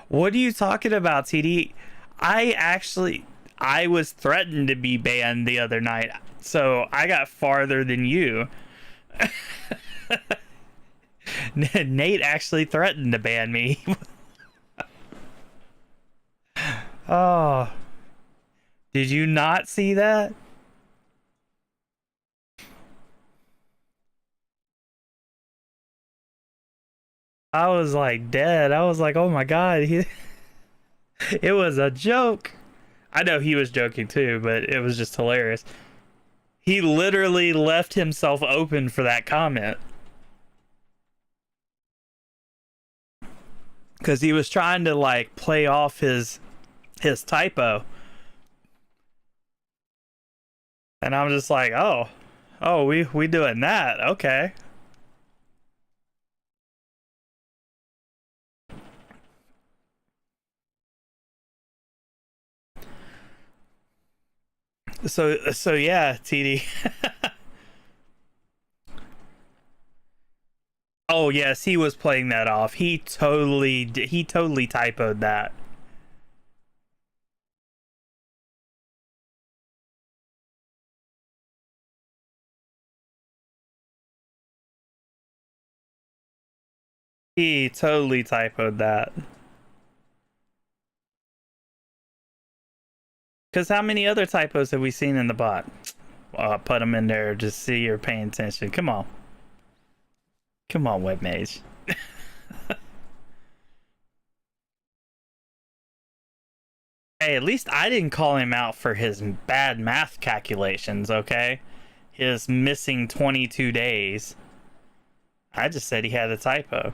What are you talking about, TD? I was threatened to be banned the other night, so I got farther than you. Nate actually threatened to ban me. Oh, did you not see that? I was like dead. I was like, oh my god, it was a joke. I know he was joking too, but it was just hilarious. He literally left himself open for that comment. Because he was trying to like play off his typo. And I'm just like, oh, we doing that, okay. So yeah, TD. Oh yes, he was playing that off. He totally typoed that. He totally typoed that. Because how many other typos have we seen in the bot? Put them in there to see you're paying attention. Come on. Come on, Webmage. Hey, at least I didn't call him out for his bad math calculations, okay? His missing 22 days. I just said he had a typo.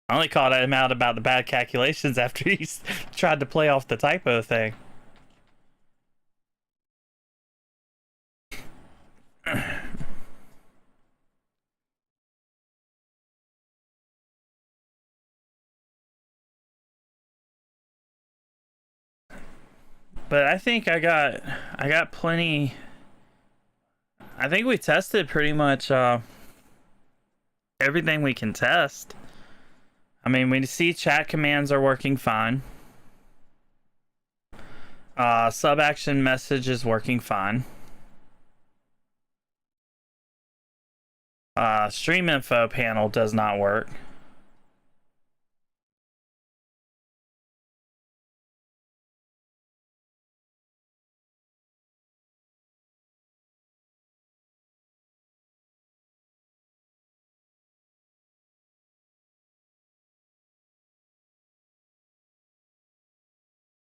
I only called him out about the bad calculations after he tried to play off the typo thing. But I think I got plenty. I think we tested pretty much everything we can test. I mean, we see chat commands are working fine. Sub action message is working fine. Stream info panel does not work.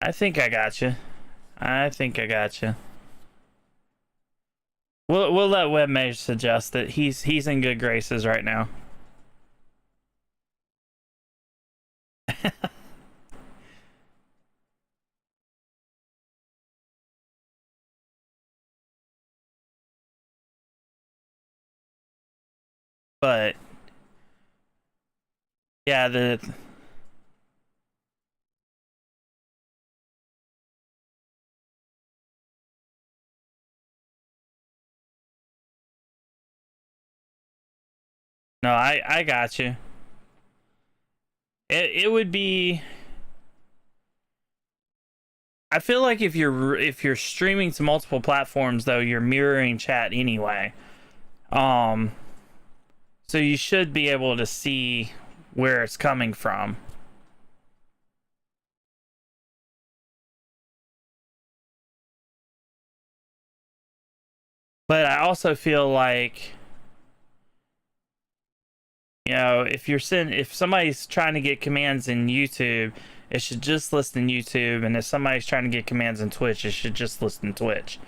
I think I got you. I think I got you. We'll let Webmage suggest it. He's in good graces right now. But yeah, no, I got you. It would be. I feel like if you're streaming to multiple platforms though, you're mirroring chat anyway. So you should be able to see where it's coming from. But I also feel like, you know, if somebody's trying to get commands in YouTube, it should just list in YouTube, and if somebody's trying to get commands in Twitch, it should just list in Twitch.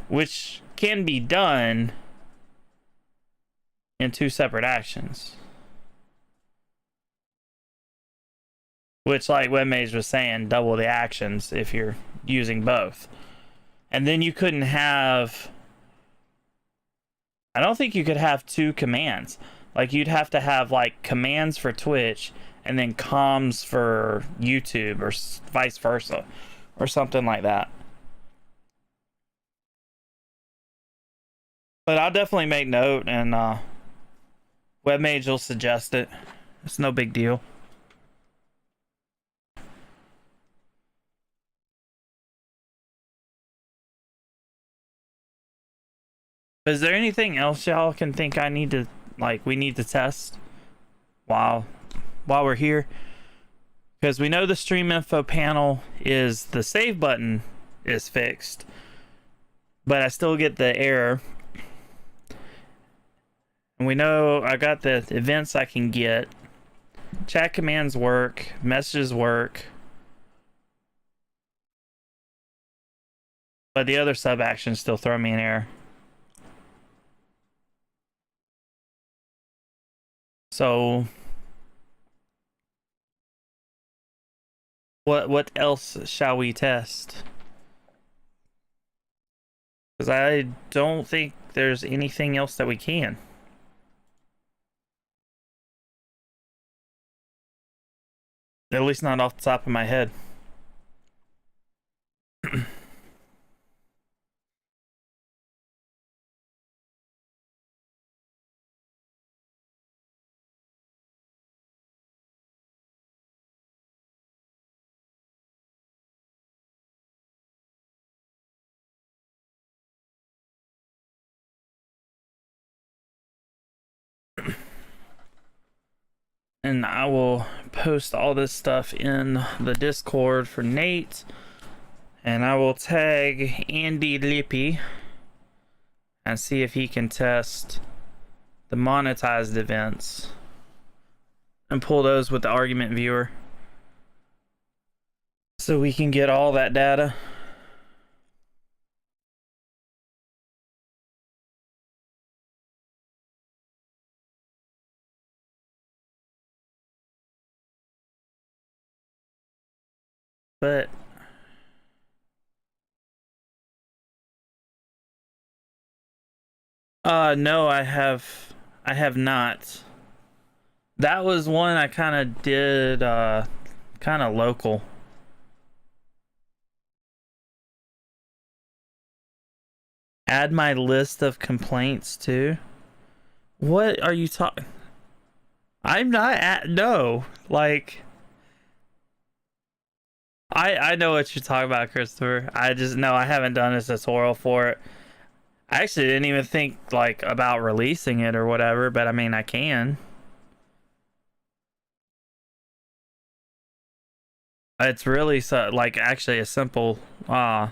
Which can be done in two separate actions. Which, like Webmage was saying, double the actions if you're using both. And then you couldn't have... I don't think you could have two commands. Like, you'd have to have, like, commands for Twitch and then comms for YouTube, or vice versa, or something like that. But I'll definitely make note, and Webmage will suggest it. It's no big deal. Is there anything else y'all can think I need to, like, we need to test while we're here? Because we know the stream info panel is, the save button is fixed, but I still get the error. And we know I got the events I can get. Chat commands work, messages work. But the other sub actions still throw me an error. So what else shall we test? Because I don't think there's anything else that we can. At least not off the top of my head. And I will post all this stuff in the Discord for Nate. And I will tag Andy Lippy and see if he can test the monetized events and pull those with the argument viewer, so we can get all that data. But no, I have not. That was one I kind of did kind of local. Add my list of complaints too. What are you talking? I'm not at, no, like, I know what you're talking about, Christopher. I just no, I haven't done a tutorial for it. I actually didn't even think like about releasing it or whatever, but I mean I can. It's really so like actually a simple little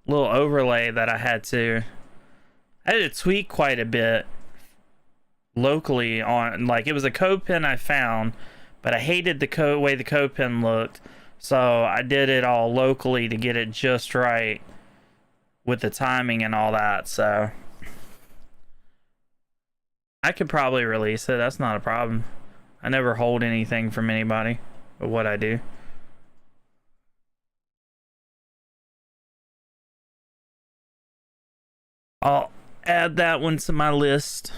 overlay that I had to tweak quite a bit locally on, like, it was a code pin I found, but I hated the way the code pin looked, so I did it all locally to get it just right with the timing and all that. So I could probably release it. That's not a problem. I never hold anything from anybody but what I do. I'll add that one to my list.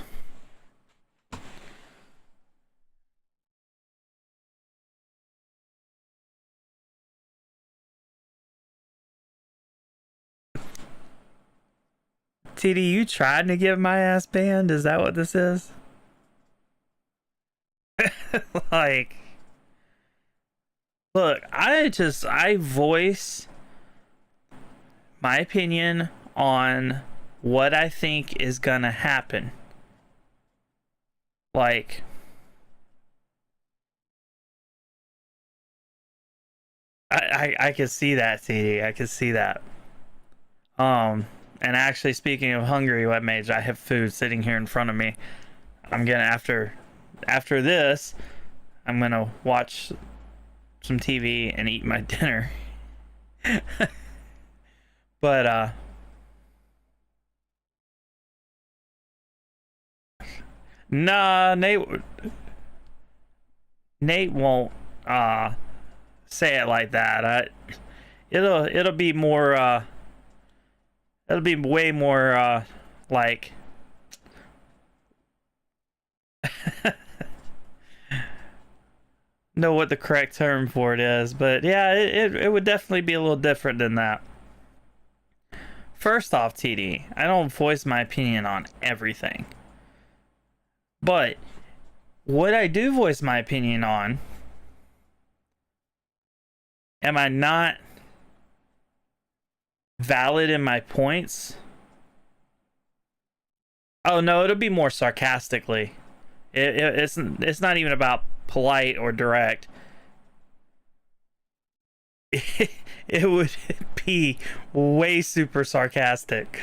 TD, you tried to get my ass banned? Is that what this is? Like, look, I voice my opinion on what I think is gonna happen. Like, I could see that, TD. I could see that. And actually, speaking of hungry, wet mage, I have food sitting here in front of me. I'm gonna after this, I'm gonna watch some TV and eat my dinner. But nah, Nate won't say it like that. It'll be more it'll be way more like know what the correct term for it is, but yeah, it would definitely be a little different than that. First off, TD, I don't voice my opinion on everything, but what I do voice my opinion on, am I not valid in my points? Oh no, it'll be more sarcastically. It's not even about polite or direct. It would be way super sarcastic.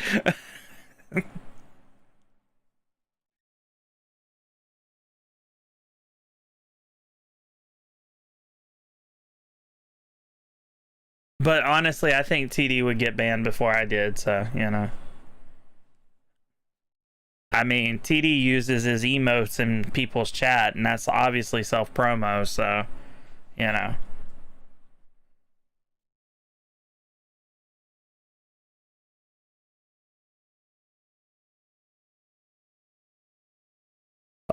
But honestly, I think TD would get banned before I did, so, you know. I mean, TD uses his emotes in people's chat, and that's obviously self-promo, so, you know.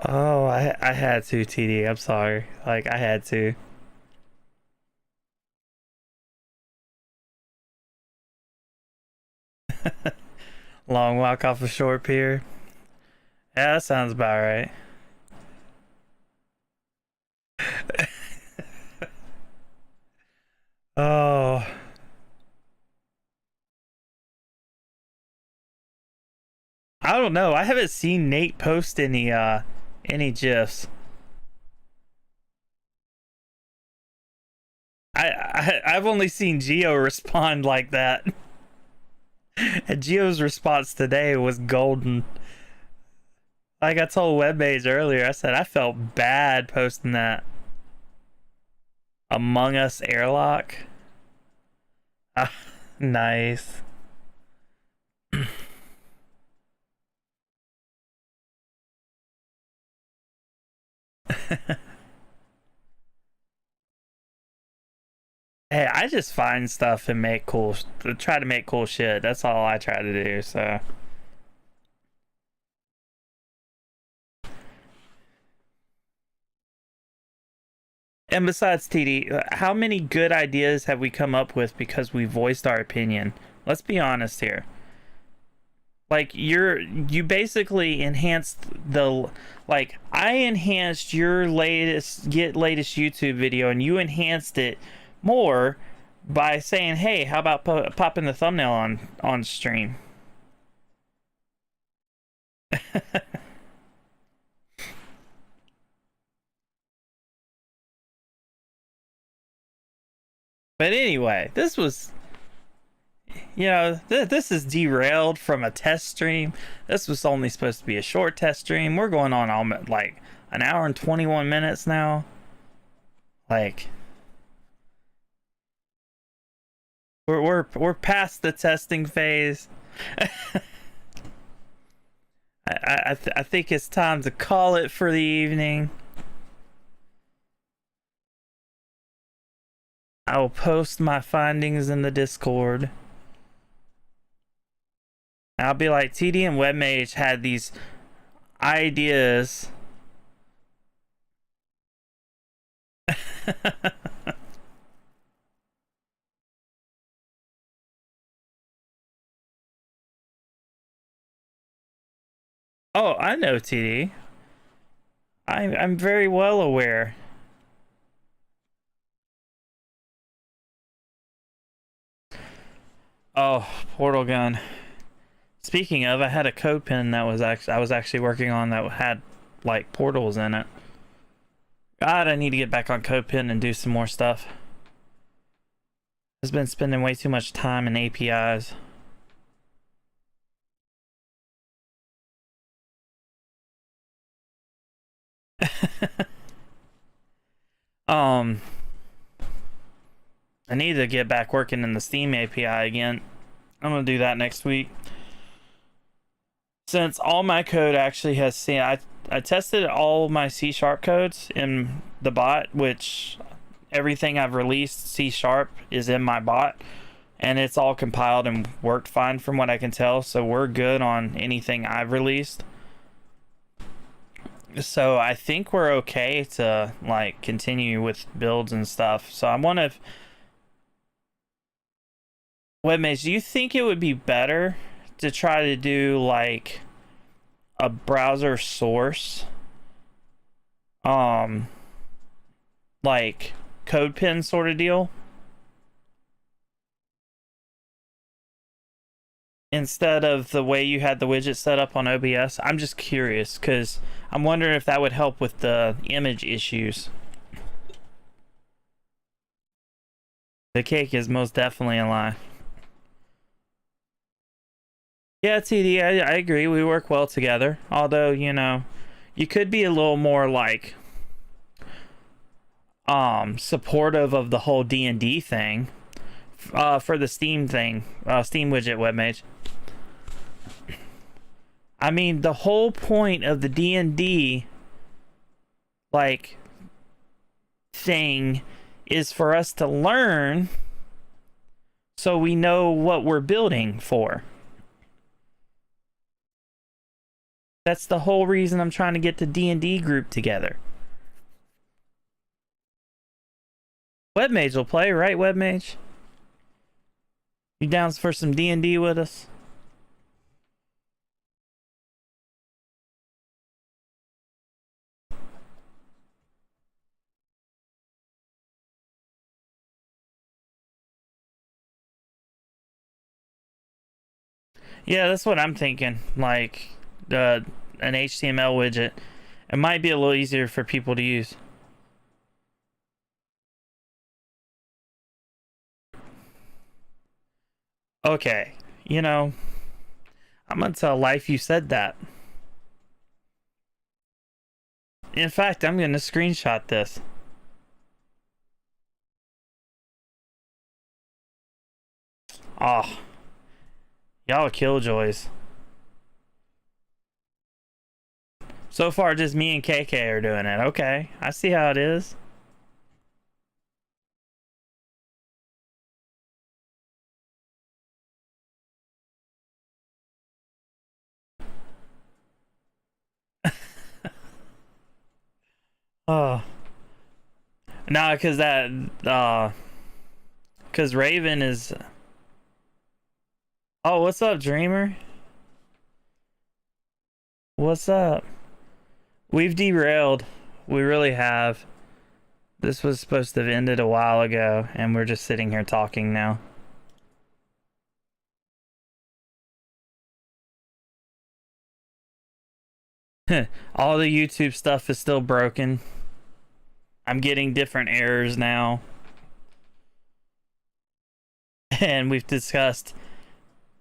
Oh, I had to, TD. I'm sorry. Like, I had to. Long walk off a short pier. Yeah, that sounds about right. Oh. I don't know. I haven't seen Nate post any GIFs. I've only seen Geo respond like that. And Geo's response today was golden. Like I told Webmage earlier, I said I felt bad posting that. Among Us airlock. Ah, nice. Hey, I just find stuff and make try to make cool shit. That's all I try to do, so. And besides, TD, how many good ideas have we come up with because we voiced our opinion? Let's be honest here. Like, you basically enhanced like, I enhanced your latest YouTube video and you enhanced it more by saying, "Hey, how about popping the thumbnail on stream?" But anyway, this was, this is derailed from a test stream. This was only supposed to be a short test stream. We're going on almost like an hour and 21 minutes now. Like, we're past the testing phase. I think it's time to call it for the evening. I will post my findings in the Discord. I'll be like, TD and Webmage had these ideas. Oh, I know, TD. I'm very well aware. Oh, portal gun. Speaking of, I had a code pen that I was actually working on that had like portals in it. God, I need to get back on CodePen and do some more stuff. I've been spending way too much time in APIs. I need to get back working in the Steam API again. I'm gonna do that next week. Since all my code actually has seen, I tested all my C# codes in the bot, which everything I've released C# is in my bot, and it's all compiled and worked fine from what I can tell. So we're good on anything I've released. So I think we're okay to like continue with builds and stuff. So I want to. Webmaze, do you think it would be better to try to do like a browser source, like CodePen sort of deal, instead of the way you had the widget set up on OBS? I'm just curious because I'm wondering if that would help with the image issues. The cake is most definitely a lie. Yeah, TD, I agree. We work well together. Although, you could be a little more like supportive of the whole D&D thing for the Steam thing, Steam widget, Webmage. I mean, the whole point of the D&D like thing is for us to learn so we know what we're building for. That's the whole reason I'm trying to get the D&D group together. Webmage will play, right, Webmage? You down for some D&D with us? Yeah, that's what I'm thinking. Like, an HTML widget. It might be a little easier for people to use. Okay, I'm gonna tell Life you said that. In fact, I'm gonna screenshot this. Oh, y'all are killjoys. So far, just me and KK are doing it. Okay, I see how it is. Oh. Nah, cause cause Raven is. Oh, what's up, Dreamer? What's up? We've derailed. We really have. This was supposed to have ended a while ago, and we're just sitting here talking now. All the YouTube stuff is still broken. I'm getting different errors now. And we've discussed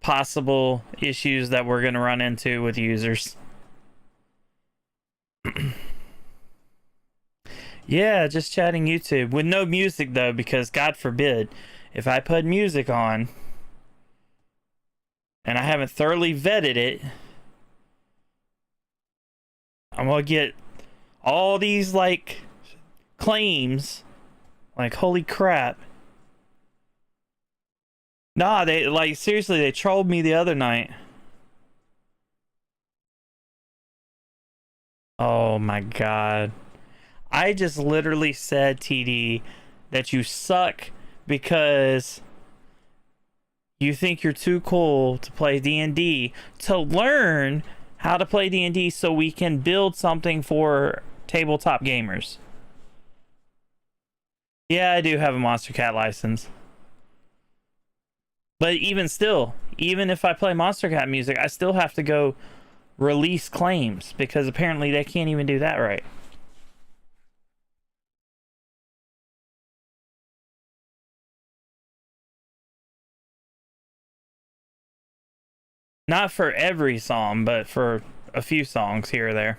possible issues that we're going to run into with users. Yeah, just chatting YouTube with no music though, because God forbid if I put music on and I haven't thoroughly vetted it, I'm gonna get all these like claims, like holy crap. Nah, they like seriously, they trolled me the other night. Oh my god. I just literally said, TD, that you suck because you think you're too cool to play D&D, to learn how to play D&D so we can build something for tabletop gamers. Yeah, I do have a Monster Cat license. But even still, even if I play Monster Cat music, I still have to go release claims because apparently they can't even do that right. Not for every song, but for a few songs here or there.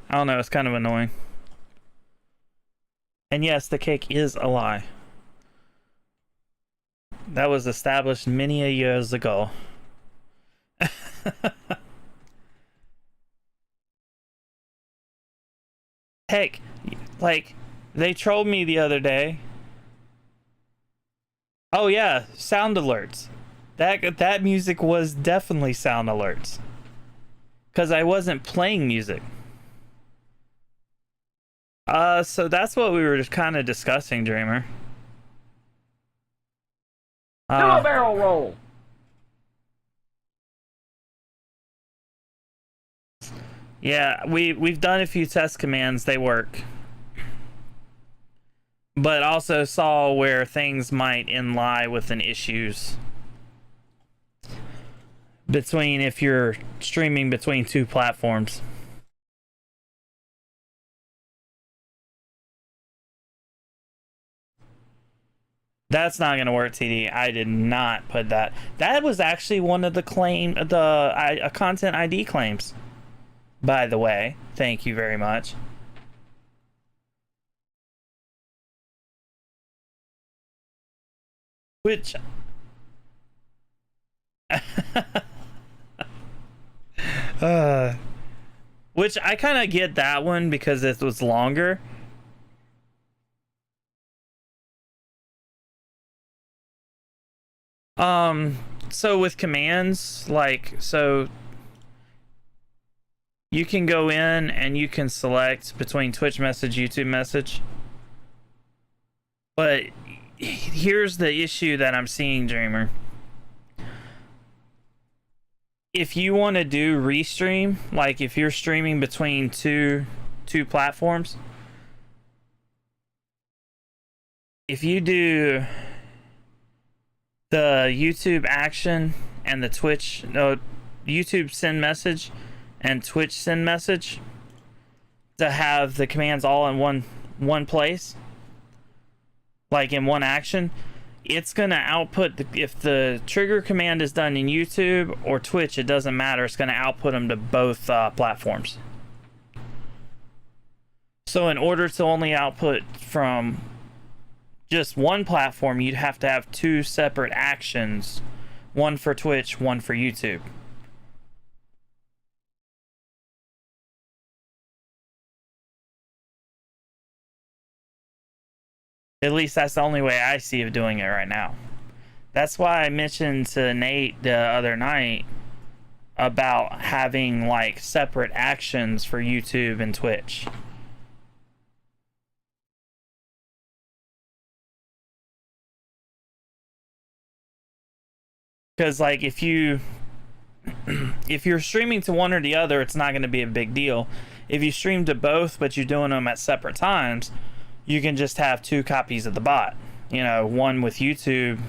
I don't know, it's kind of annoying. And yes, the cake is a lie. That was established many a years ago. Heck, like, they trolled me the other day. Oh yeah, sound alerts. That music was definitely sound alerts. Because I wasn't playing music. So that's what we were just kind of discussing, Dreamer. Do a barrel roll. Yeah, we've done a few test commands, they work. But also saw where things might lie within issues. Between if you're streaming between two platforms. That's not gonna work, TD. I did not put that. That was actually one of the content ID claims. By the way, thank you very much. Which which I kind of get that one because it was longer. So with commands, like, so you can go in and you can select between Twitch message, YouTube message. But here's the issue that I'm seeing, Dreamer. If you want to do restream, like if you're streaming between two platforms, if you do the YouTube action and the Twitch, YouTube send message and Twitch send message, to have the commands all in one place, like in one action, it's gonna output if the trigger command is done in YouTube or Twitch, it doesn't matter, it's gonna output them to both platforms. So in order to only output from just one platform, you'd have to have two separate actions, one for Twitch, one for YouTube. At least that's the only way I see of doing it right now. That's why I mentioned to Nate the other night about having like separate actions for YouTube and Twitch. Because like if you're streaming to one or the other, it's not going to be a big deal. If you stream to both but you're doing them at separate times, you can just have 2 copies of the bot. You know, one with YouTube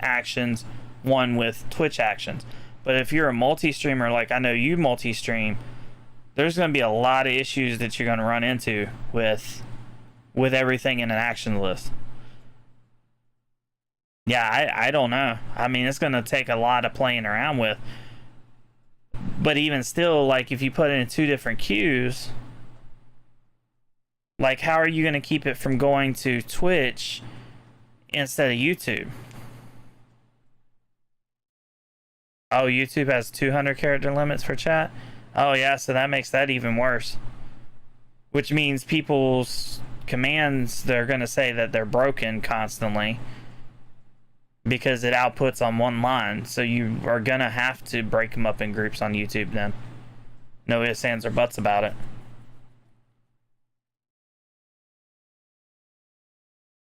actions, one with Twitch actions. But if you're a multi-streamer, like I know you multi-stream, there's going to be a lot of issues that you're going to run into with everything in an action list. Yeah, I don't know. I mean, it's going to take a lot of playing around with. But even still, like, if you put it in 2 different queues, like, how are you going to keep it from going to Twitch instead of YouTube? Oh, YouTube has 200 character limits for chat? Oh, yeah, so that makes that even worse. Which means people's commands, they're going to say that they're broken constantly because it outputs on one line. So you are going to have to break them up in groups on YouTube then. No ifs, ands, or buts about it.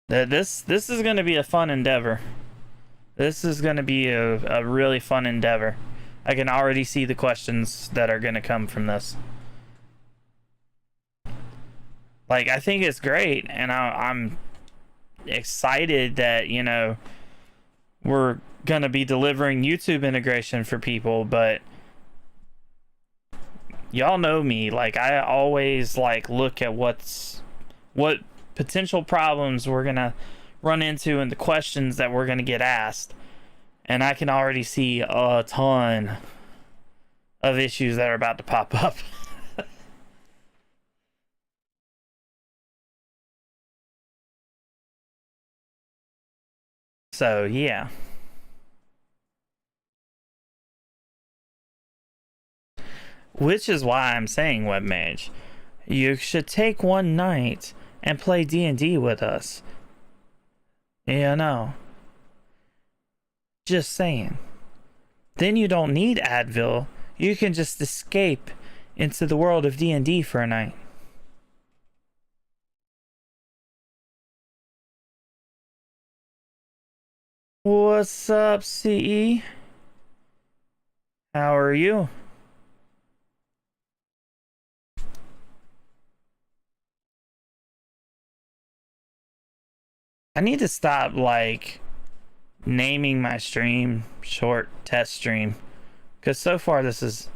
This is going to be a fun endeavor. This is going to be a really fun endeavor. I can already see the questions that are going to come from this. Like, I think it's great, and I'm excited that, you know, we're going to be delivering YouTube integration for people, but y'all know me. Like, I always, like, look at what potential problems we're going to run into and the questions that we're going to get asked. And I can already see a ton of issues that are about to pop up. So, yeah. Which is why I'm saying, Webmage, you should take one night and play D&D with us. You know. Just saying. Then you don't need Advil. You can just escape into the world of D&D for a night. What's up, CE? How are you? I need to stop, like, naming my stream short test stream, because so far this is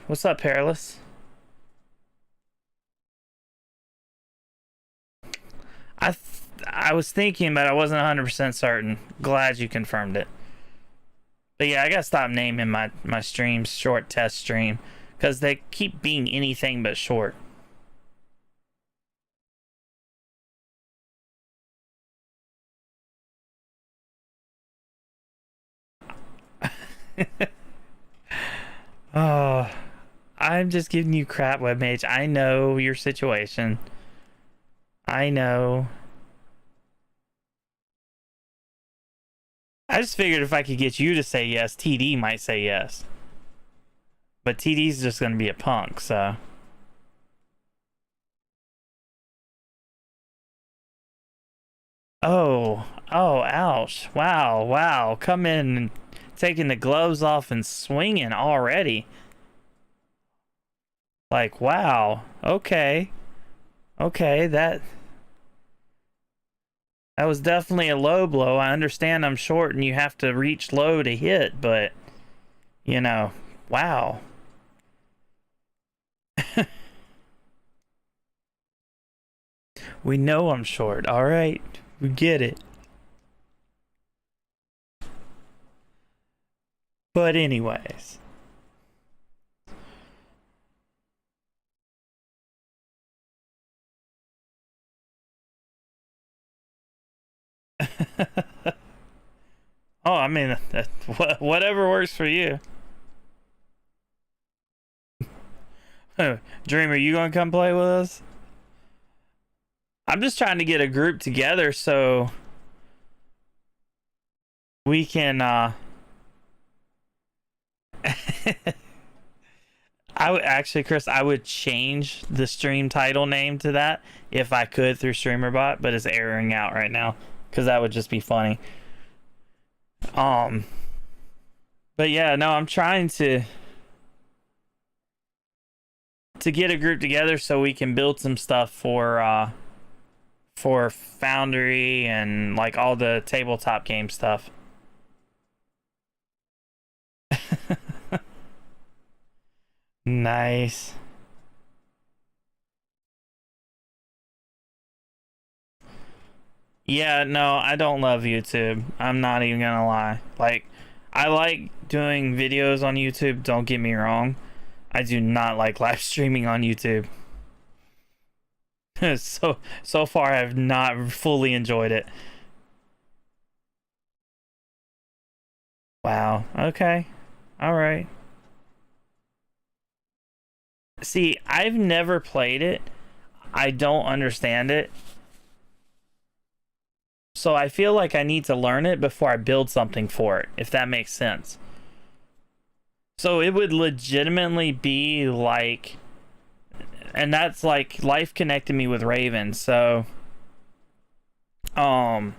what's up, Perilous? I was thinking, but I wasn't 100% certain. Glad you confirmed it. But yeah, I gotta stop naming my streams short test stream, because they keep being anything but short. Oh, I'm just giving you crap, Webmage. I know your situation. I know. I just figured if I could get you to say yes, TD might say yes. But TD's just gonna be a punk, so. Oh, ouch. Wow. Come in and taking the gloves off and swinging already. Like, wow. Okay, that was definitely a low blow. I understand I'm short and you have to reach low to hit, but, you know, wow. We know I'm short, alright? We get it. But anyways. Oh, I mean, whatever works for you. Dreamer, you gonna come play with us? I'm just trying to get a group together so we can I would actually, Chris, I would change the stream title name to that if I could through StreamerBot, but it's erroring out right now because that would just be funny. But yeah, no, I'm trying to to get a group together so we can build some stuff for Foundry and like all the tabletop game stuff. Nice. Yeah, no, I don't love YouTube. I'm not even gonna lie. Like, I like doing videos on YouTube, don't get me wrong. I do not like live streaming on YouTube. So far I've not fully enjoyed it. Wow. Okay. All right. See, I've never played it. I don't understand it. So I feel like I need to learn it before I build something for it, if that makes sense. So it would legitimately be like, and that's like life connected me with Raven. So um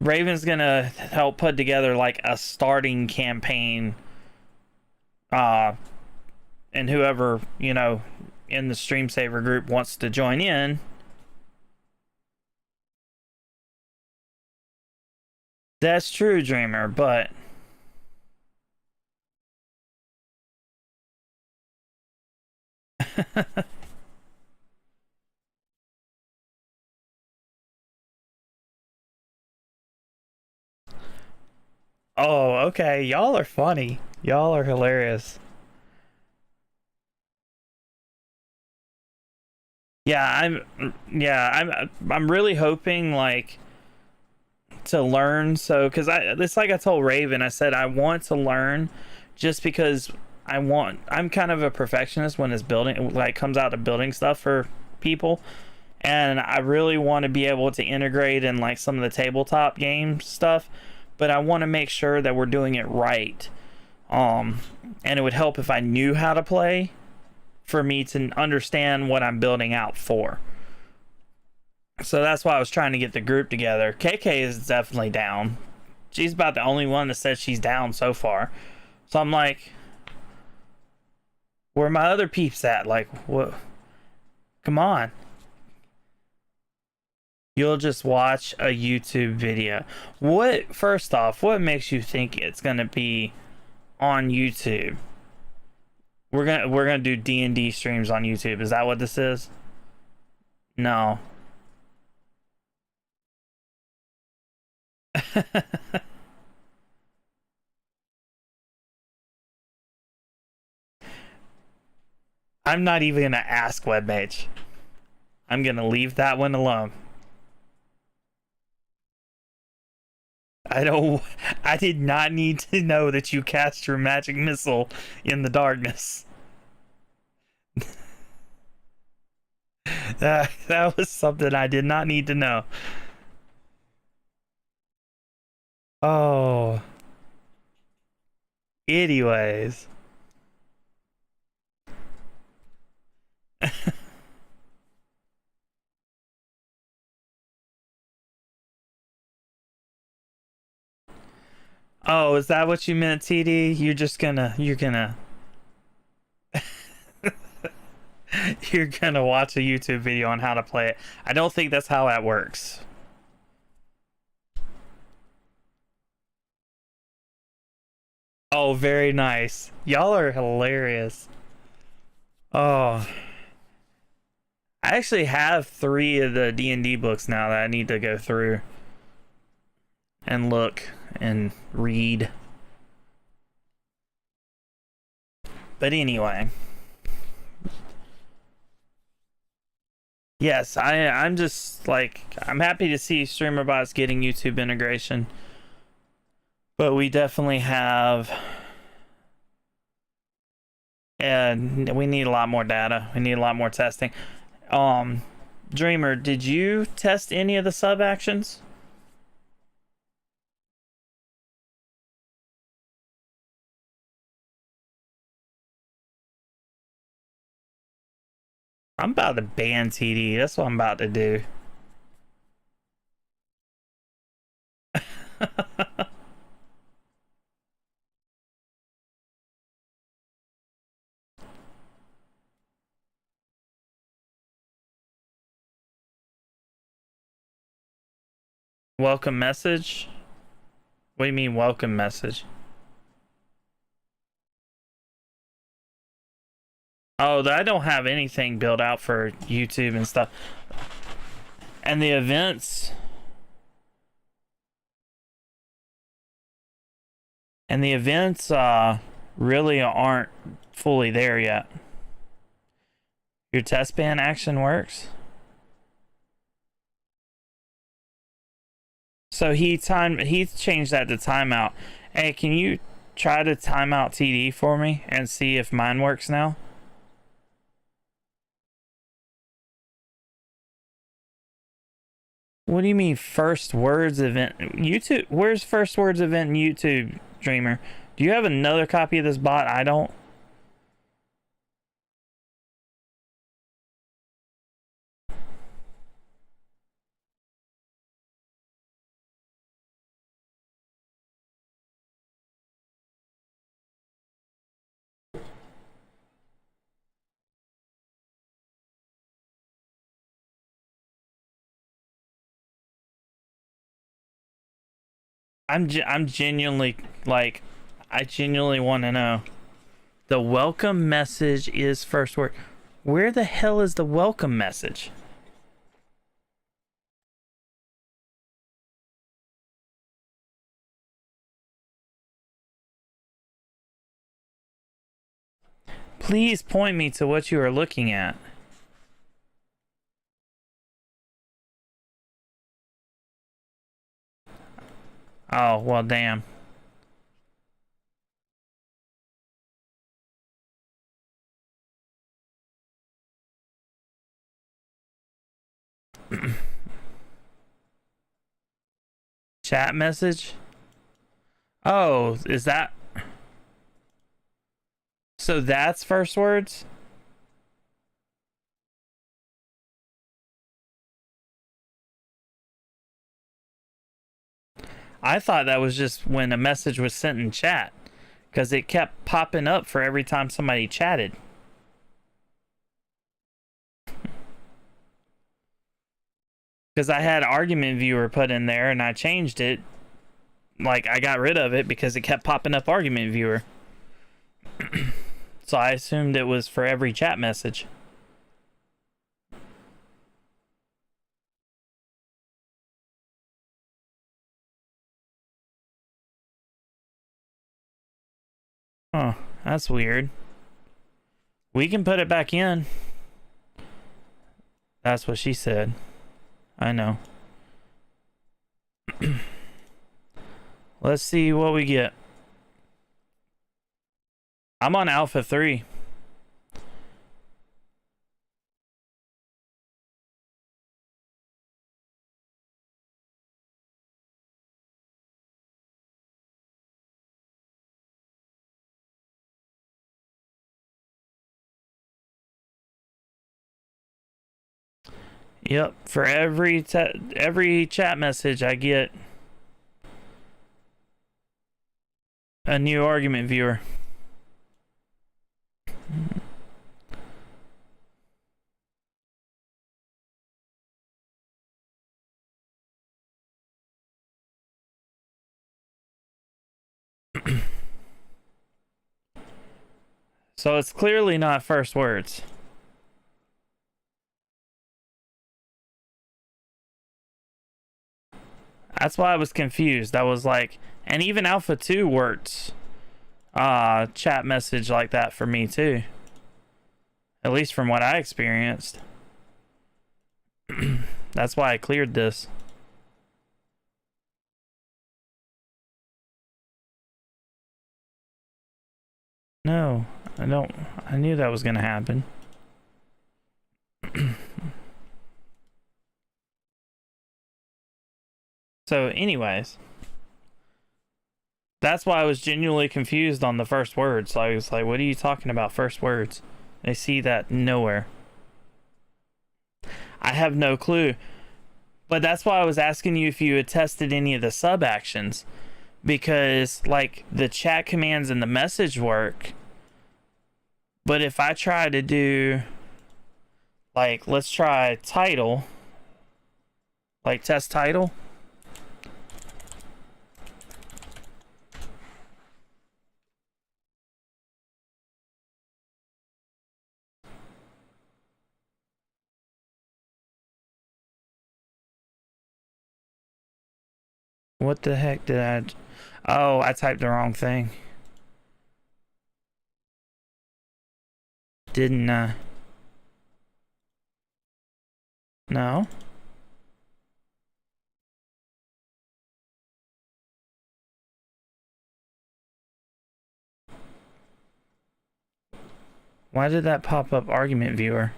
Raven's gonna help put together like a starting campaign, uh and whoever, you know, in the Stream Saver group wants to join in. That's true, Dreamer, but oh, okay. Y'all are funny. Y'all are hilarious. I'm really hoping like to learn, so cuz it's like I told Raven, I said I want to learn just because I'm kind of a perfectionist when it's building, like comes out to building stuff for people, and I really want to be able to integrate in like some of the tabletop game stuff, but I want to make sure that we're doing it right. Um, and it would help if I knew how to play for me to understand what I'm building out for. So that's why I was trying to get the group together. KK is definitely down. She's about the only one that says she's down so far. So I'm like, where my other peeps at? Like, what? Come on. You'll just watch a YouTube video. What, first off, what makes you think it's gonna be on YouTube? We're gonna do D&D streams on YouTube. Is that what this is? No. I'm not even gonna ask Webmage. I'm gonna leave that one alone. I don't. I did not need to know that you cast your magic missile in the darkness. That was something I did not need to know. Oh. Anyways. Oh, is that what you meant, TD? You're gonna you're gonna watch a YouTube video on how to play it. I don't think that's how that works. Oh, very nice. Y'all are hilarious. Oh, I actually have 3 of the D&D books now that I need to go through and look and read. But anyway. Yes, I'm just like, I'm happy to see StreamerBots getting YouTube integration. But we definitely have, and we need a lot more data. We need a lot more testing. Dreamer, did you test any of the sub actions? I'm about to ban TD. That's what I'm about to do. Welcome message? What do you mean welcome message? Oh, I don't have anything built out for YouTube and stuff. And the events. And the events really aren't fully there yet. Your test ban action works? So he changed that to timeout. Hey, can you try to timeout TD for me and see if mine works now? What do you mean first words event? YouTube, where's first words event in YouTube, Dreamer? Do you have another copy of this bot? I don't. I'm genuinely like, I genuinely want to know. The welcome message is first word. Where the hell is the welcome message? Please point me to what you are looking at. Oh, well, damn. Chat message? Oh, is that... So that's first words? I thought that was just when a message was sent in chat, because it kept popping up for every time somebody chatted. Because I had argument viewer put in there and I changed it. Like, I got rid of it because it kept popping up argument viewer. So I assumed it was for every chat message. Huh, that's weird. We can put it back in. That's what she said. I know. Let's see what we get. I'm on Alpha 3. Yep, for every chat message I get a new argument viewer. So it's clearly not first words. That's why I was confused. I was like, and even Alpha 2 worked chat message like that for me too. At least from what I experienced. That's why I cleared this. No, I don't. I knew that was gonna happen. So anyways, that's why I was genuinely confused on the first words. So I was like, what are you talking about first words? I see that nowhere. I have no clue. But that's why I was asking you if you had tested any of the sub actions. Because like the chat commands and the message work. But if I try to do, like, let's try title. Like test title. What the heck did I... Oh, I typed the wrong thing. Didn't, No? Why did that pop up argument viewer?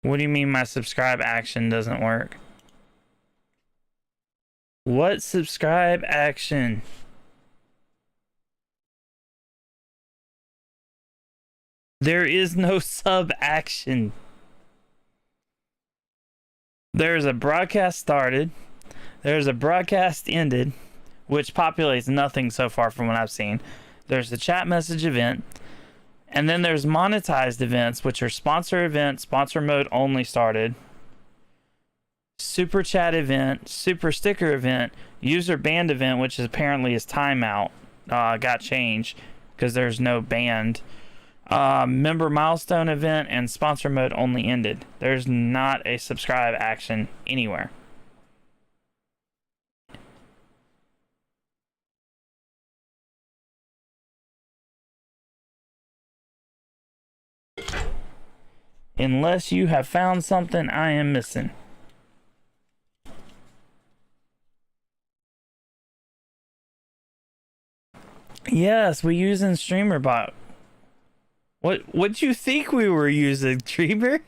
What do you mean my subscribe action doesn't work? What subscribe action? There is no sub action. There's a broadcast started. There's a broadcast ended, which populates nothing so far from what I've seen. There's the chat message event. And then there's monetized events, which are sponsor event, sponsor mode only started, super chat event, super sticker event, user banned event, which is apparently is timeout, got changed because there's no banned, member milestone event, and sponsor mode only ended. There's not a subscribe action anywhere. Unless you have found something I am missing. Yes, we using StreamerBot. What you think we were using, Dreamer?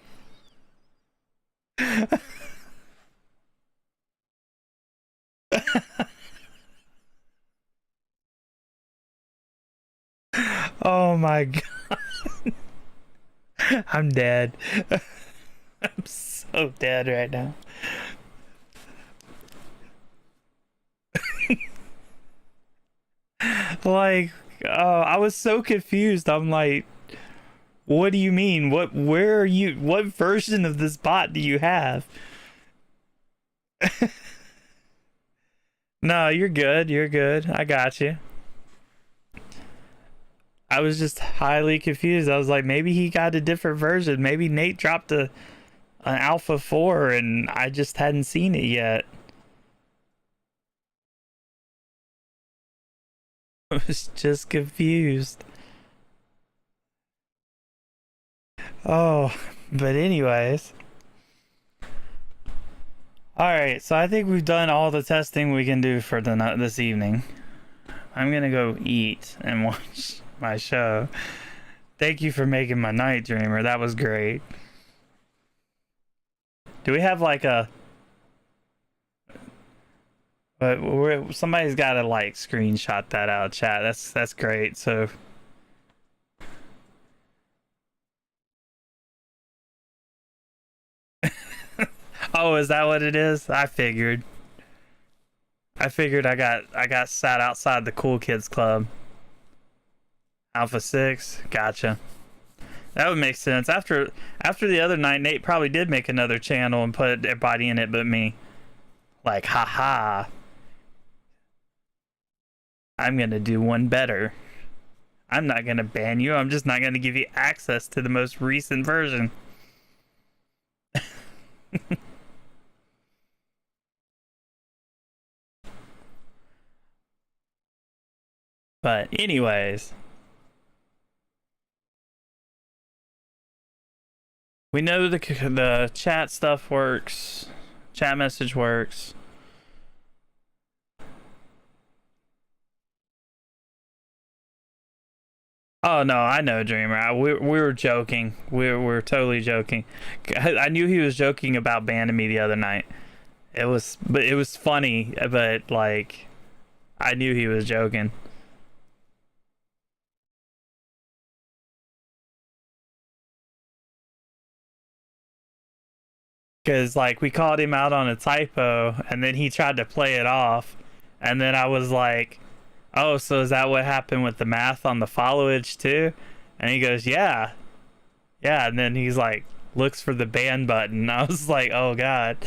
Oh my god. I'm dead. I'm so dead right now. Like, I was so confused. I'm like, what do you mean? Where are you? What version of this bot do you have? No, you're good. You're good. I got you. I was just highly confused. I was like, maybe he got a different version. Maybe Nate dropped an Alpha 4 and I just hadn't seen it yet. I was just confused. Oh, but anyways. Alright, so I think we've done all the testing we can do for this evening. I'm gonna go eat and watch my show. Thank you for making my night, Dreamer. That was great. Do we have like a... But somebody's got to like screenshot that out, chat. That's great. So oh, is that what it is? I figured I got sat outside the cool kids club. Alpha 6, gotcha. That would make sense. After the other night, Nate probably did make another channel and put everybody in it but me. Like, haha. I'm gonna do one better. I'm not gonna ban you. I'm just not gonna give you access to the most recent version. But anyways, we know the chat stuff works. Chat message works. Oh no, I know, Dreamer. We were joking. We were totally joking. I knew he was joking about banning me the other night. It was funny, but like, I knew he was joking. Because like we called him out on a typo, and then he tried to play it off, and then I was like, "Oh, so is that what happened with the math on the followage too?" And he goes, "Yeah, yeah." And then he's like, looks for the ban button. I was like, "Oh God."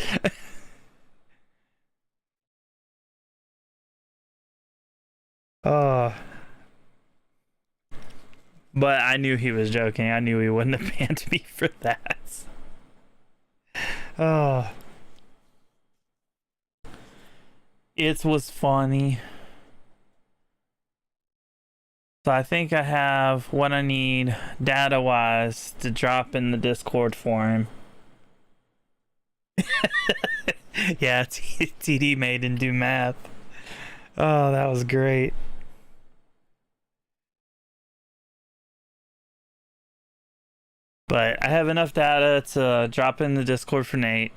Oh. But I knew he was joking. I knew he wouldn't have banned me for that. Oh. It was funny. So I think I have what I need data-wise to drop in the Discord for him. Yeah, TD made him do math. Oh, that was great. But I have enough data to drop in the Discord for Nate.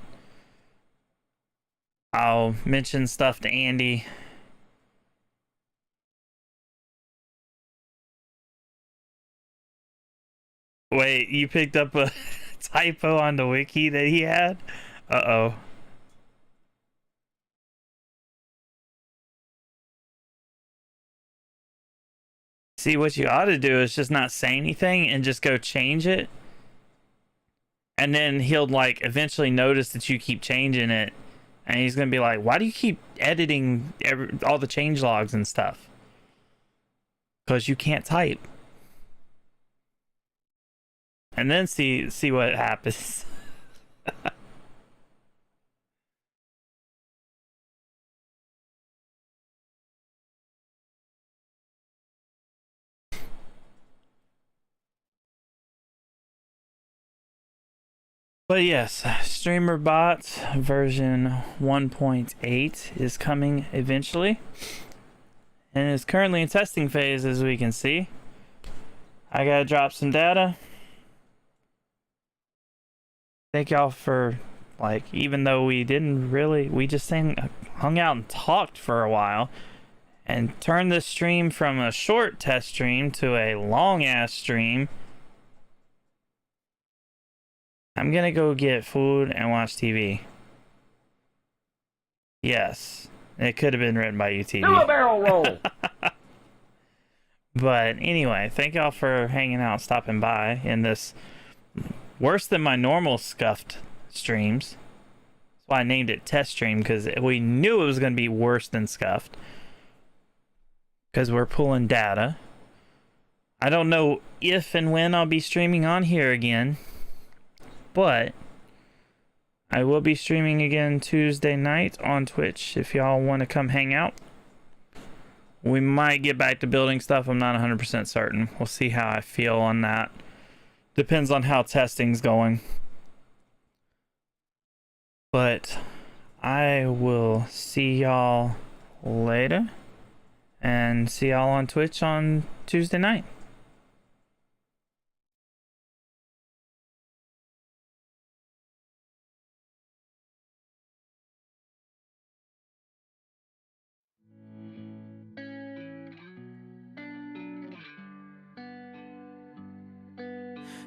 I'll mention stuff to Andy. Wait, you picked up a typo on the wiki that he had? Uh-oh. See, what you ought to do is just not say anything and just go change it. And then he'll, like, eventually notice that you keep changing it. And he's going to be like, why do you keep editing all the change logs and stuff? Because you can't type. And then see what happens. But yes, Streamer Bots version 1.8 is coming eventually. And is currently in testing phase, as we can see. I gotta drop some data. Thank y'all for, like, even though we didn't really, we just hung out and talked for a while and turned this stream from a short test stream to a long ass stream. I'm gonna go get food and watch TV. Yes, it could have been written by UTD. Do a barrel roll. But anyway, thank y'all for hanging out, stopping by in this worse than my normal scuffed streams. That's why I named it test stream, because we knew it was going to be worse than scuffed. Because we're pulling data. I don't know if and when I'll be streaming on here again. But I will be streaming again Tuesday night on Twitch if y'all want to come hang out. We might get back to building stuff. I'm not 100% certain. We'll see how I feel on that. Depends on how testing's going. But I will see y'all later. And see y'all on Twitch on Tuesday night.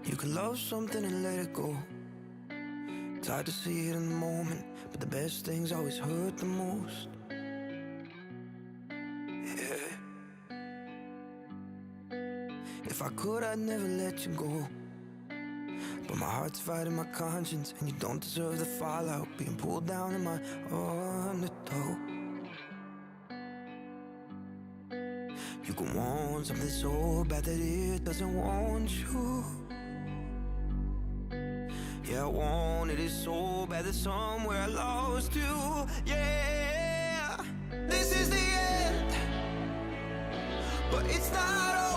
You can love something and let it go. It's hard to see it in the moment, but the best things always hurt the most. Yeah. If I could, I'd never let you go. But my heart's fighting my conscience, and you don't deserve the fallout, being pulled down in my undertow. You can want something so bad that it doesn't want you. Yeah, I wanted it so bad that somewhere I lost you. Yeah, this is the end, but it's not over.